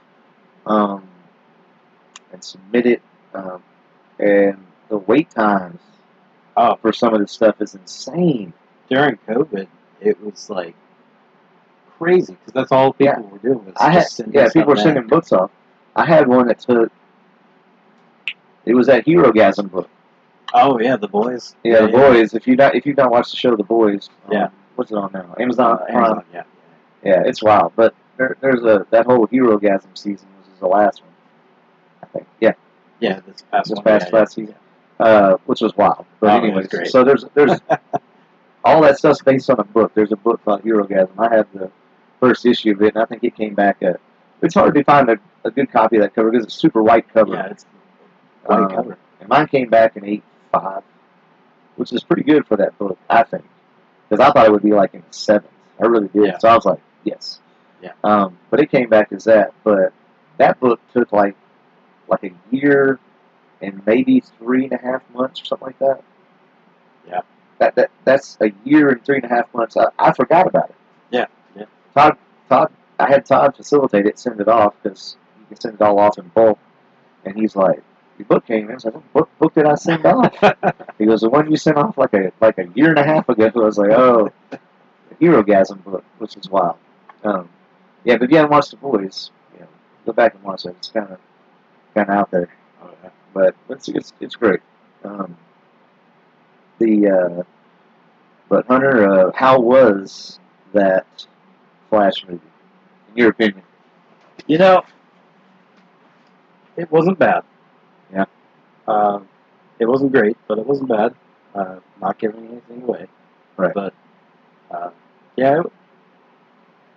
and submit it, and the wait times Oh, for some of this stuff is insane. during COVID, it was like crazy because that's all people were doing was just sending people stuff were in. sending books off. I had one that took. It was that Herogasm book. Oh yeah, The Boys. Yeah, The Boys. If you don't watch the show The Boys, Yeah. What's it on now? Amazon. Amazon. Yeah. Yeah, it's wild. But there's that whole Herogasm season was the last one, I think. Yeah. Yeah, this past last season, which was wild. But Oh, anyways, great. so there's all that stuff's based on a book. There's a book called Herogasm. I had the first issue of it, and I think it came back at. It's hard to find a good copy of that cover because it's a super white cover. Yeah, it's white cover. And mine came back in '85, which is pretty good for that book, I think. Because I thought it would be like in the 7s. I really did. Yeah. So I was like, yes. Yeah. But it came back as that. But that book took like a year and maybe 3.5 months or something like that. Yeah. That's a year and 3.5 months. I forgot about it. Yeah. Todd, I had Todd facilitate it, send it off because you can send it all off in bulk. And he's like, "Your book came in." I was like, "What book did I send off?" He goes, "The one you sent off like a year and a half ago." I was like, "Oh, the Herogasm book," which is wild. But if you haven't watched The Boys, go back and watch it. It's kind of out there. Oh, yeah. But it's great. But Hunter, how was that Flash movie, in your opinion? It wasn't bad. Yeah. It wasn't great, but it wasn't bad. Not giving anything away. Right. But yeah,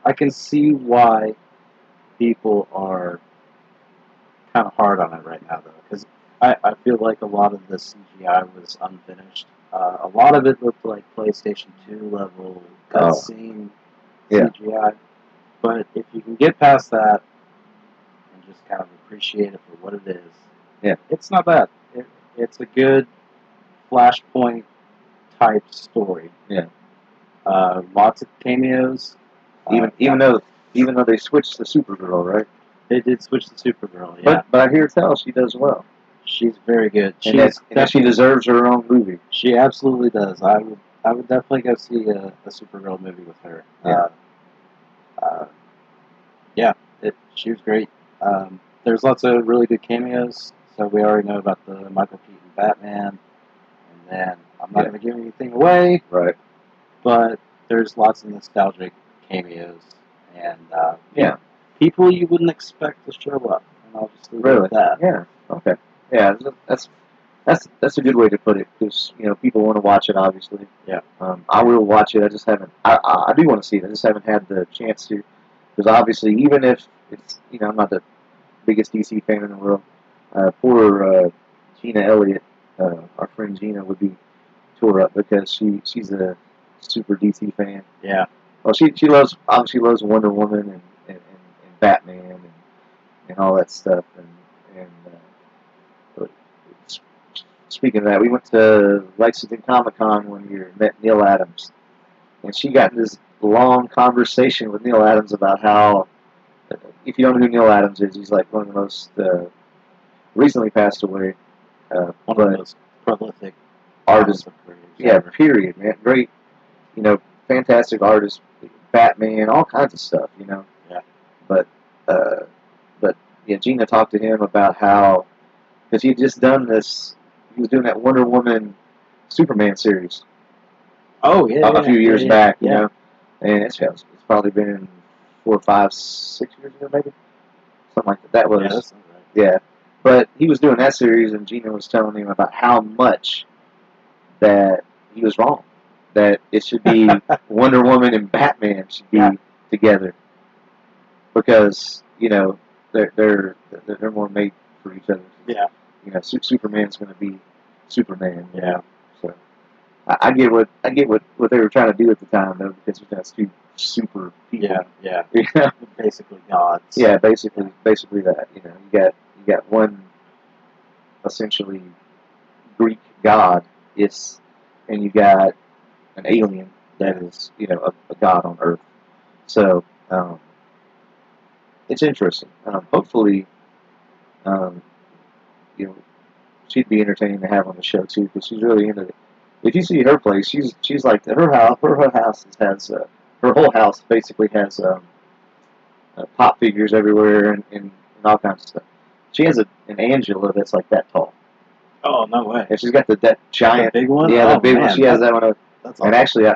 I can see why people are kind of hard on it right now, though, because I feel like a lot of the CGI was unfinished. A lot of it looked like PlayStation 2 level cutscene CGI. But if you can get past that and just kind of appreciate it for what it is, it's not bad. It's a good Flashpoint type story. Yeah. Lots of cameos. Even though they switched to Supergirl, right? They did switch to Supergirl, yeah. But I hear tell she does well. She's very good. And she deserves her own movie. She absolutely does. I would definitely go see a Supergirl movie with her. She was great. There's lots of really good cameos. So we already know about the Michael Keaton Batman, and then I'm not going to give anything away. Right. But there's lots of nostalgic cameos and people you wouldn't expect to show up. And I'll just leave it at that. Yeah. Okay. Yeah, that's a good way to put it because people want to watch it. Obviously. Yeah. I will watch it. I just haven't. I do want to see it. I just haven't had the chance to because obviously even if it's I'm not the biggest DC fan in the world. Poor Gina Elliott, our friend Gina, would be tore up because she's a super DC fan. Yeah. Well, she obviously loves Wonder Woman and Batman and all that stuff. Speaking of that, we went to Lexington Comic-Con one year and met Neil Adams, and she got in this long conversation with Neil Adams about how, if you don't know who Neil Adams is, he's like one of the most recently passed away. One of the most prolific artists. Yeah, period, man. Great, fantastic artist, Batman, all kinds of stuff, Yeah. But Gina talked to him about how, because he had just done this, he was doing that Wonder Woman Superman series. Oh, yeah. A few years back, and it's probably been 4, 5, 6 years ago, maybe. Something like that. That was. Yeah, that's right. Yeah. But he was doing that series, and Gina was telling him about how much that he was wrong. That it should be Wonder Woman and Batman should be together because they're more made for each other. Yeah. Superman's going to be Superman. Yeah. So I get what they were trying to do at the time though because that's two super people. Yeah. Basically gods. Yeah, basically that. You got one essentially Greek god and you got an alien that is a god on Earth. So it's interesting. Hopefully, she'd be entertaining to have on the show too, because she's really into it. If you see her place, she's like her house has her whole house basically has pop figures everywhere and all kinds of stuff. She has an Angela that's like that tall. Oh, no way. And she's got that giant, the big one. Yeah, oh, the big man, one. She has that one. That's And awesome. actually,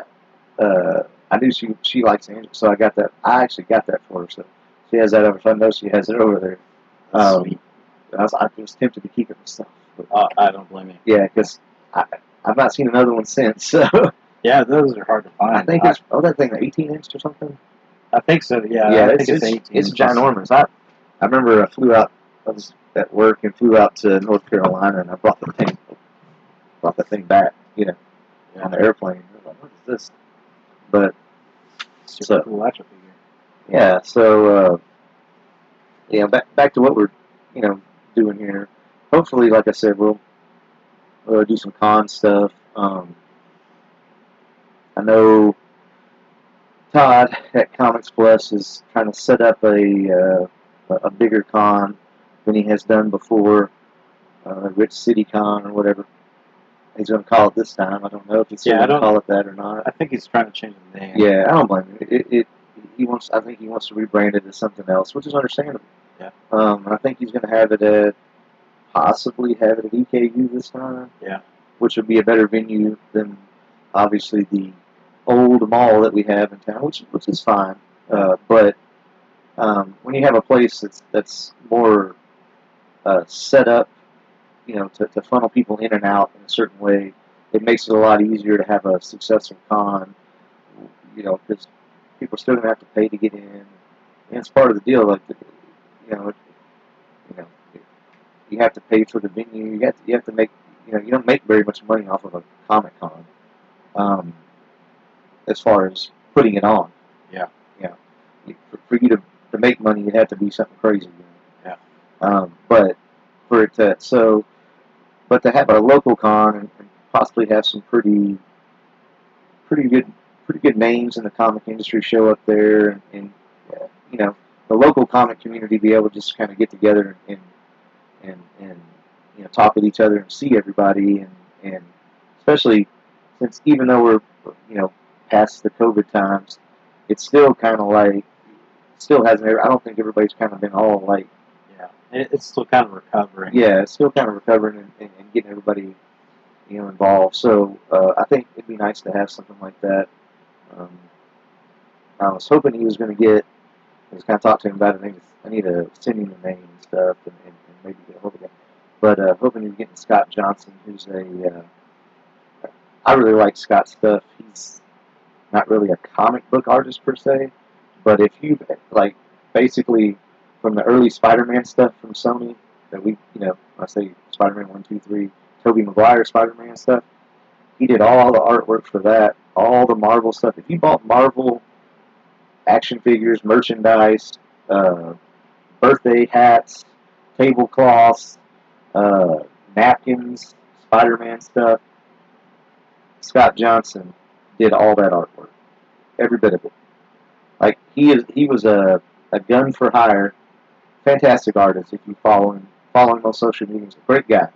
I knew she likes Angela, so I got that. I actually got that for her. So she has that over. So I know she has it over there. That's sweet. I was tempted to keep it myself. I don't blame you. Yeah, because I've not seen another one since. So Yeah, those are hard to find. I think it's that thing 18-inch or something. I think so. Yeah, Yeah, I think it's 18. It's ginormous. I remember I flew out. I was at work and flew out to North Carolina, and I brought the thing back. On the airplane. I was like, what is this? But super cool action figure. Yeah, so back to what we're doing here. Hopefully, like I said, we'll do some con stuff. I know Todd at Comics Plus is trying to set up a bigger con than he has done before, Rich City Con or whatever he's going to call it this time. I don't know if he's going to call it that or not. I think he's trying to change the name. Yeah, I don't blame him. I think he wants to rebrand it as something else, which is understandable. Yeah. I think he's going to have it possibly have it at EKU this time. Yeah. Which would be a better venue than obviously the old mall that we have in town, which is fine. But when you have a place that's more set up, to funnel people in and out in a certain way, it makes it a lot easier to have a successful con. Because people are still going to have to pay to get in, and it's part of the deal. Like, you have to pay for the venue. You have to make. You don't make very much money off of a Comic Con, as far as putting it on. Yeah. For you to make money, it'd have to be something crazy. Yeah. But for it but to have a local con and possibly have some pretty good names in the comic industry show up there, and the local comic community be able to just kind of get together and talk with each other and see everybody, and especially since even though we're past the COVID times, it's still kind of like still hasn't. I don't think everybody's kind of been all like. Yeah, it's still kind of recovering. Yeah, it's still kind of recovering and getting everybody involved. So I think it'd be nice to have something like that. I was hoping he was going to get. I was kind of talking to him about it. I need to send him the name and stuff, and maybe get a hold of it. But hoping he was getting Scott Johnson, who's I really like Scott's stuff. He's not really a comic book artist per se, but if you like, basically from the early Spider-Man stuff from Sony that I say Spider-Man 1, 2, 3, Tobey Maguire Spider-Man stuff. He did all the artwork for that, all the Marvel stuff. If you bought Marvel action figures, merchandise, birthday hats, tablecloths, napkins, Spider-Man stuff, Scott Johnson did all that artwork, every bit of it. Like he was a gun for hire, fantastic artist. If you follow him on social media, he's a great guy.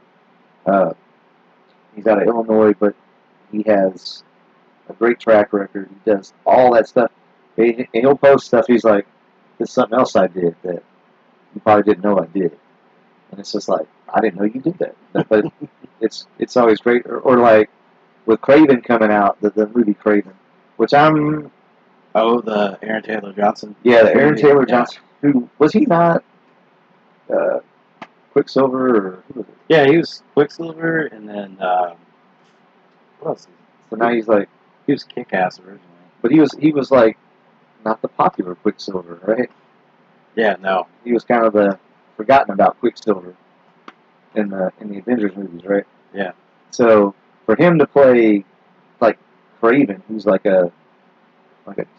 He's out of Illinois, but he has a great track record. He does all that stuff. He'll post stuff. He's like, "This is something else I did that you probably didn't know I did," and it's just like, "I didn't know you did that." But it's always great. Or like with Craven coming out, the movie Craven, which I'm. Oh, the Aaron Taylor Johnson. Yeah, the Aaron Taylor Johnson. Who was he not? Quicksilver or who was it? Yeah, he was Quicksilver, and then what else? So now he's like, he was Kick-Ass originally, but he was like not the popular Quicksilver, right? Yeah, no. He was kind of the forgotten about Quicksilver in the Avengers movies, right? Yeah. So for him to play like Craven, who's like a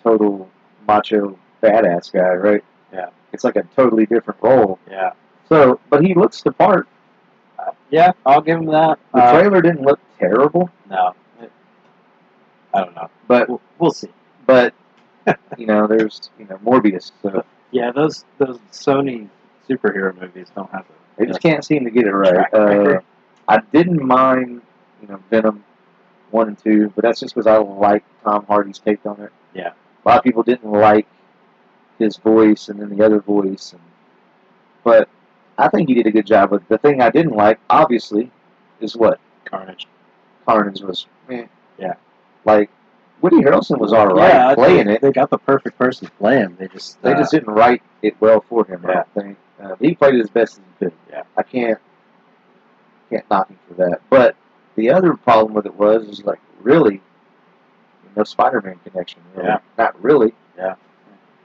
total macho badass guy, right? Yeah. It's like a totally different role. Yeah. So, but he looks the part. Yeah, I'll give him that. The trailer didn't look terrible. No. I don't know. But we'll see. But there's Morbius. So yeah, those Sony superhero movies don't have it. They just can't seem to get it right. I didn't mind, Venom 1 and 2, but that's just because I like Tom Hardy's take on it. Yeah. A lot of people didn't like his voice and then the other voice, but I think he did a good job with it. The thing I didn't like, obviously, is what? Carnage. Carnage was, Yeah. Like, Woody Harrelson was alright playing it. They got the perfect person to play him. They just didn't write it well for him, I Yeah. don't think. He played it as best as he could. Yeah. I can't knock him for that. But the other problem with it was like, really, no Spider-Man connection. Really. Yeah. Not really. Yeah.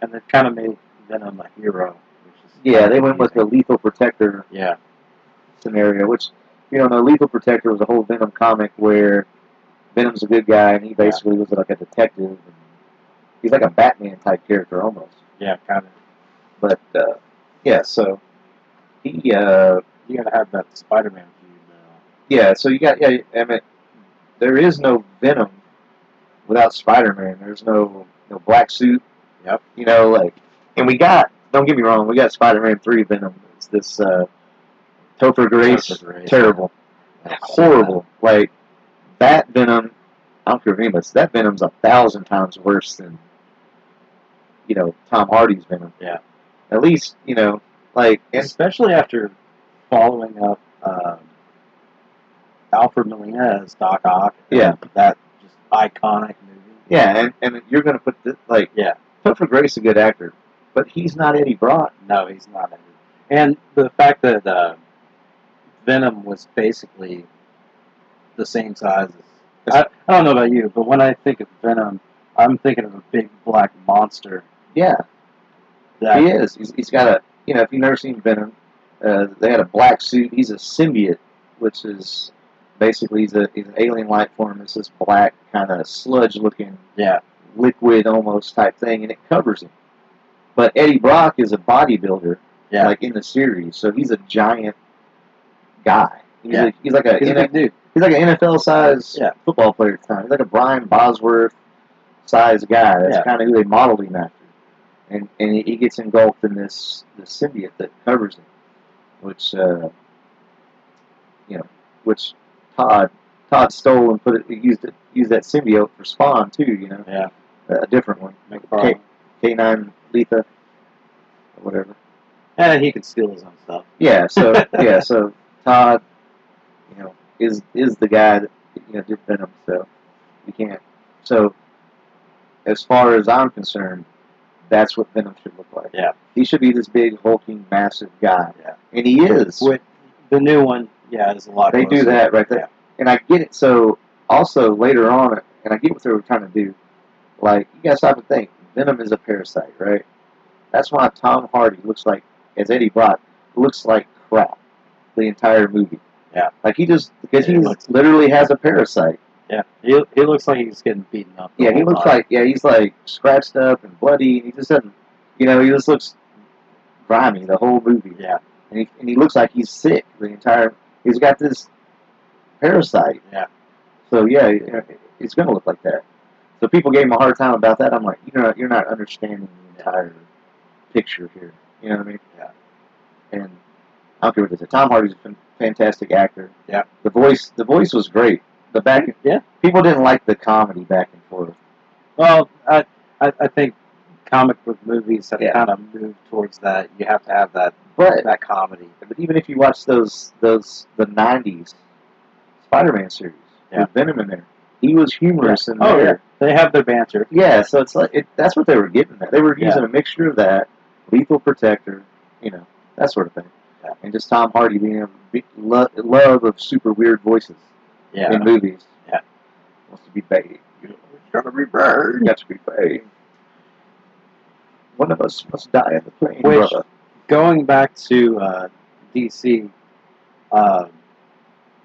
And it kind of made Venom a hero. Yeah, they went with the Lethal Protector Yeah. scenario, which, the Lethal Protector was a whole Venom comic where Venom's a good guy and he basically was like a detective. And he's like a Batman type character almost. Yeah, kind of. But, so he, you gotta have that Spider-Man feud now. Yeah, so you got, I mean, there is no Venom without Spider-Man. There's no black suit. Yep. And we got, don't get me wrong, we got Spider-Man 3 Venom. It's this Topher Grace, terrible. Yeah. Horrible. Like, that Venom, I don't care if anybody, that Venom's 1,000 times worse than, Tom Hardy's Venom. Yeah. At least, especially after following up Alfred Molina as Doc Ock. Yeah. That just iconic movie. Yeah, and you're going to put this, Topher Grace is a good actor, but he's not Eddie Brock. No, he's not Eddie. And the fact that Venom was basically the same size as... I don't know about you, but when I think of Venom, I'm thinking of a big black monster. Yeah. He is. He's got a... if you've never seen Venom, they had a black suit. He's a symbiote, which is... Basically, he's an alien life form. It's this black, kind of sludge-looking, liquid almost type thing, and it covers him. But Eddie Brock is a bodybuilder, in the series, so he's a giant guy. He's like a big dude. He's like an NFL-sized football player at the time. He's like a Brian Bosworth-sized guy. That's kind of who they modeled him after. And he gets engulfed in this symbiote that covers him, which Todd stole and used that symbiote for Spawn too. Yeah. A different one, K9 Letha, or whatever. Yeah, he could steal his own stuff. Yeah. So so Todd, is the guy that did Venom. So you can't. So as far as I'm concerned, that's what Venom should look like. Yeah. He should be this big, hulking, massive guy. Yeah. And he is. With the new one, is a lot. They do that right there. Yeah. And I get it. So also later on, and I get what they were trying to do. Like, you gotta stop and think. Venom is a parasite, right? That's why Tom Hardy looks like, as Eddie Brock, looks like crap the entire movie. Yeah. Like because he literally has a parasite. Yeah. He looks like he's getting beaten up. Yeah, he looks like, he's like scratched up and bloody, and he just doesn't, he just looks grimy the whole movie. Yeah. And he looks like he's sick the entire, he's got this parasite. Yeah. So it's going to look like that. So people gave him a hard time about that. I'm like, you're not understanding the entire picture here. You know what I mean? Yeah. And I don't care what it is. Tom Hardy's a fantastic actor. Yeah. The voice was great. People didn't like the comedy back and forth. Well, I think comic book movies have kind of moved towards that. You have to have that comedy. But even if you watch the 90s Spider-Man series with Venom in there, he was humorous in there. Oh, yeah. They have their banter. Yeah, so it's like that's what they were getting at. They were using a mixture of that, Lethal Protector, that sort of thing. Yeah. And just Tom Hardy being a big love of super weird voices in movies. Yeah. Wants to be Bay. You got to be Bay. You got to be Bay. One of us must die in the plane, brother. Going back to DC,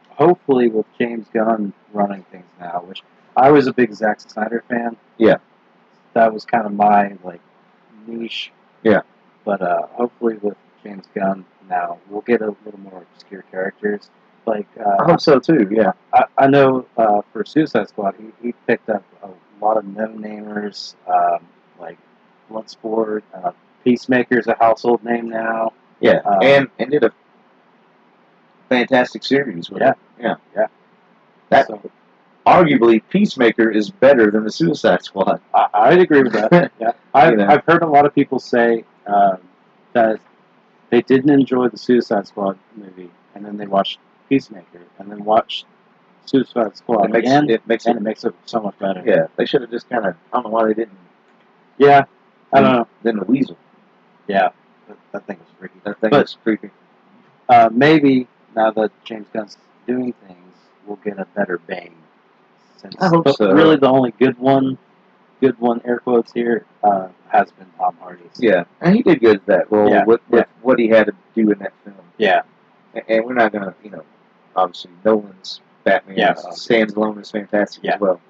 hopefully with James Gunn running things now, which I was a big Zack Snyder fan. Yeah. That was kind of my niche. Yeah. But hopefully with James Gunn now, we'll get a little more obscure characters. I hope so too. Yeah. I know for Suicide Squad, he picked up a lot of no-namers, like Bloodsport. Peacemaker's a household name now. Yeah, and did a fantastic series with it. Yeah. Yeah. That So, arguably, Peacemaker is better than the Suicide Squad. I'd agree with that. Yeah. I've heard a lot of people say that they didn't enjoy the Suicide Squad movie, and then they watched Peacemaker, and then watched Suicide Squad again, It makes it so much better. Yeah, they should have just kind of. I don't know why they didn't. Yeah, I don't know. Then the Weasel. Yeah, that thing was freaky. That thing was creepy. Maybe now that James Gunn's doing things, we'll get a better Bane. Since I hope so. Really, the only good one, air quotes here, has been Tom Hardy's. Yeah, and he did good at that role with what he had to do in that film. Yeah. And we're not gonna, obviously Nolan's Batman stands alone is fantastic as well.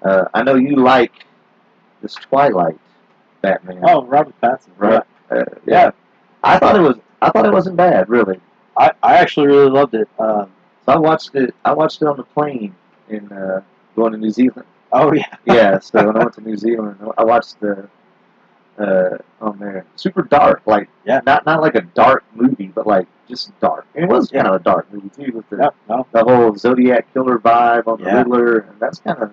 I know you like this Twilight Batman. Oh, Robert Pattinson, right? Yeah. I thought it wasn't bad, really. I actually really loved it. So I watched it on the plane in going to New Zealand. Oh yeah. Yeah. So when I went to New Zealand, I watched the on there. Super dark, not like a dark movie, but like just dark. And it was kind of a dark movie too, with the whole Zodiac killer vibe on the Riddler, and that's kind of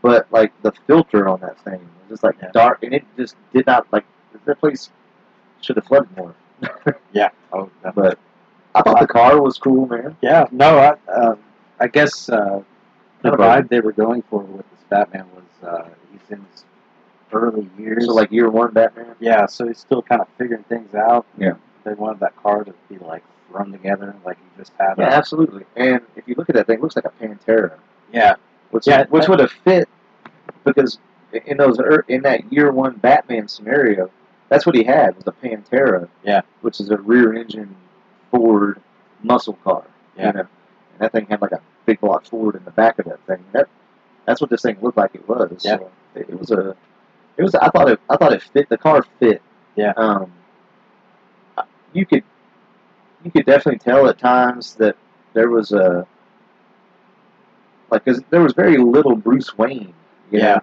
But like the filter on that thing was just like dark, and it just did not like that place should have flooded more. Yeah. Oh, but I thought the car was cool, man. Yeah. No, I guess the vibe they were going for with this Batman was he's in his early years. So like year one Batman? Yeah, so he's still kind of figuring things out. Yeah. They wanted that car to be like thrown together like he just had. Yeah, absolutely. And if you look at that thing, it looks like a Pantera. Yeah. Which would have fit because in that year one Batman scenario, that's what he had was a Pantera. Yeah. Which is a rear engine Ford muscle car. Yeah. And that thing had like a big block Ford in the back of that thing. That's what this thing looked like it was. Yeah. So it was. I thought it fit. The car fit. Yeah. You could definitely tell at times that there was because there was very little Bruce Wayne. You know?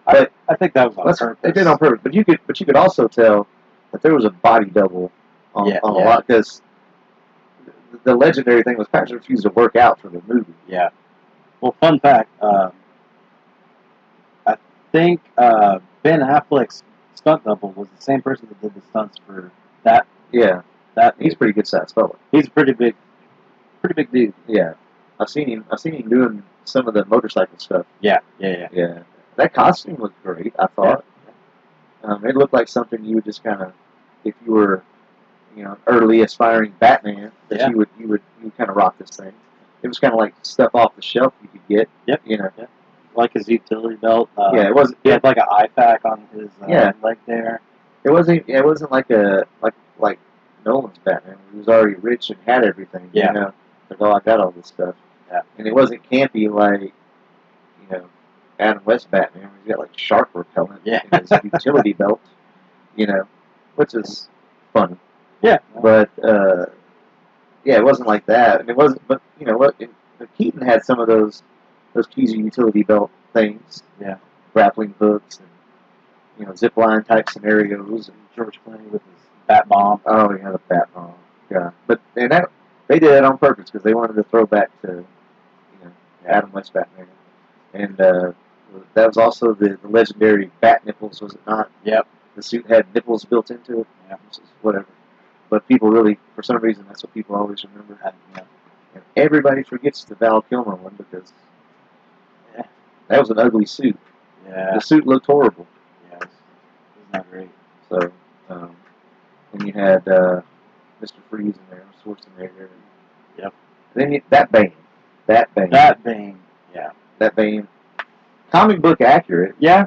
I think that was on purpose. They did on purpose, but you could also tell that there was a body double on a lot because the legendary thing was Patrick refused to work out for the movie. Yeah. Well, fun fact. I think Ben Affleck's stunt double was the same person that did the stunts for that. Yeah. He's a pretty good sized fella. He's a pretty big dude. Yeah. I've seen him doing some of the motorcycle stuff. Yeah. That costume looked great, I thought. Yeah. It looked like something you would just kind of, if you were, an early aspiring Batman, that you would kind of rock this thing. It was kind of like stuff off the shelf you could get. Yep. Yeah. Like his utility belt. It wasn't. He had like an eye pack on his leg there. It wasn't like like Nolan's Batman. He was already rich and had everything. Yeah. Like, I got all this stuff. Yeah. And it wasn't campy like, Adam West Batman, where he's got like shark repellent in his utility belt. Which is fun. Yeah. But it wasn't like that, and it wasn't. But but Keaton had some of those cheesy utility belt things. Yeah. Grappling hooks and zip line type scenarios, and George Clooney with his bat bomb. Oh yeah, the bat bomb. Yeah, but they did that on purpose because they wanted to throw back to Adam West Batman, and that was also the legendary bat nipples, was it not? Yep. The suit had nipples built into it. Yeah. Which is whatever. But people really, for some reason, that's what people always remember. And everybody forgets the Val Kilmer one because that was an ugly suit. Yeah. The suit looked horrible. Yeah, it was not great. So, and you had Mr. Freeze in there, Schwarzenegger. Yep. And then that Bane. Yeah. That Bane. Comic book accurate. Yeah.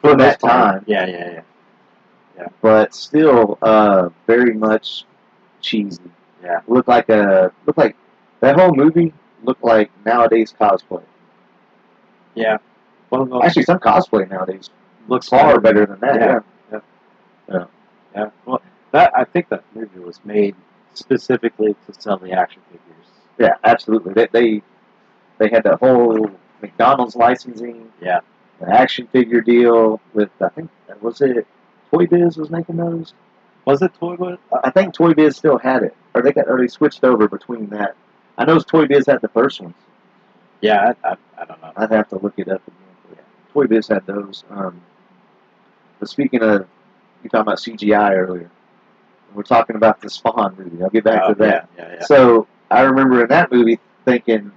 For that time. Yeah. But still, very much cheesy. Yeah. Looked like that whole movie looked like nowadays cosplay. Yeah. Actually, some cosplay nowadays looks far better than that. Yeah. Well, I think that movie was made specifically to sell the action figures. Yeah, absolutely. They had the whole McDonald's licensing. Yeah. The action figure deal with, I think, was it Toy Biz was making those? Was it Toy Biz? I think Toy Biz still had it, or they switched over between that. I know Toy Biz had the first ones. Yeah, I don't know. I'd have to look it up again. But yeah, Toy Biz had those. But speaking of, you talking about CGI earlier. We're talking about the Spawn movie. I'll get back to that. Yeah. So I remember in that movie thinking,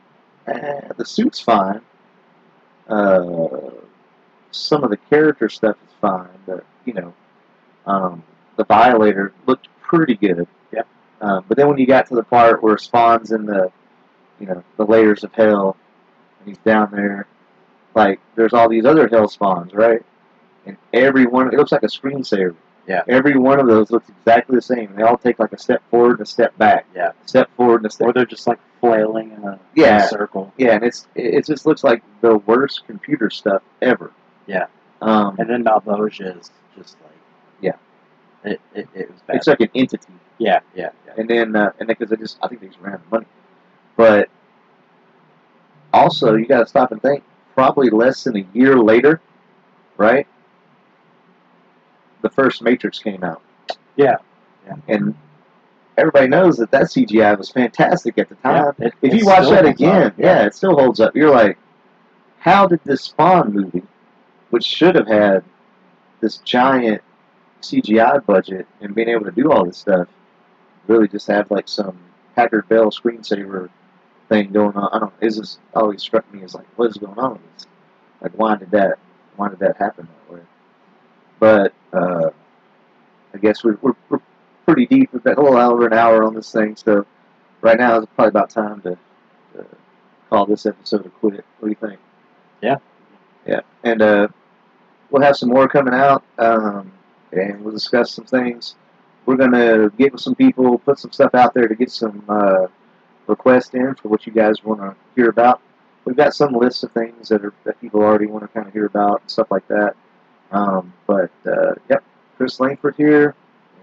the suit's fine. Some of the character stuff is fine, but the Violator looked pretty good. Yep. But then when you got to the part where Spawn's in the layers of hell, and he's down there, like there's all these other hell spawns, right? And every one, it looks like a screensaver. Yeah. Every one of those looks exactly the same. They all take like a step forward and a step back. Yeah. A step forward and a step. Or they're just like flailing in a circle. Yeah, and it just looks like the worst computer stuff ever. Yeah. And then Malboja is just like, yeah, it was bad. It's like an entity. Yeah. And then because I think they just ran out of money. But also you got to stop and think. Probably less than a year later, right? The first Matrix came out. Yeah. And everybody knows that CGI was fantastic at the time. Yeah, if you watch that again, it still holds up. You're like, how did this Spawn movie, which should have had this giant CGI budget and being able to do all this stuff, really just have like some Packard Bell screensaver thing going on? I don't know. It just always struck me as like, what is going on with this? Like, why did that happen that way? But I guess we're pretty deep. We've got a little over an hour on this thing, so right now it's probably about time to call this episode a quit. What do you think? Yeah. And we'll have some more coming out, and we'll discuss some things. We're going to get with some people, put some stuff out there to get some requests in for what you guys want to hear about. We've got some lists of things that people already want to kind of hear about and stuff like that. Yep, Chris Langford here,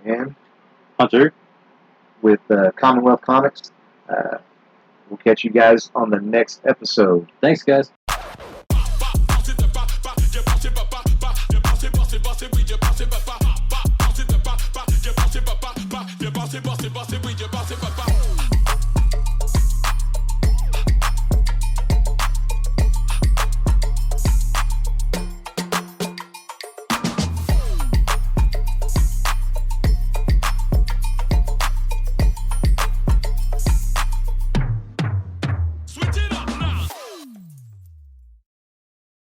and Hunter with Commonwealth Comics. We'll catch you guys on the next episode. Thanks, guys.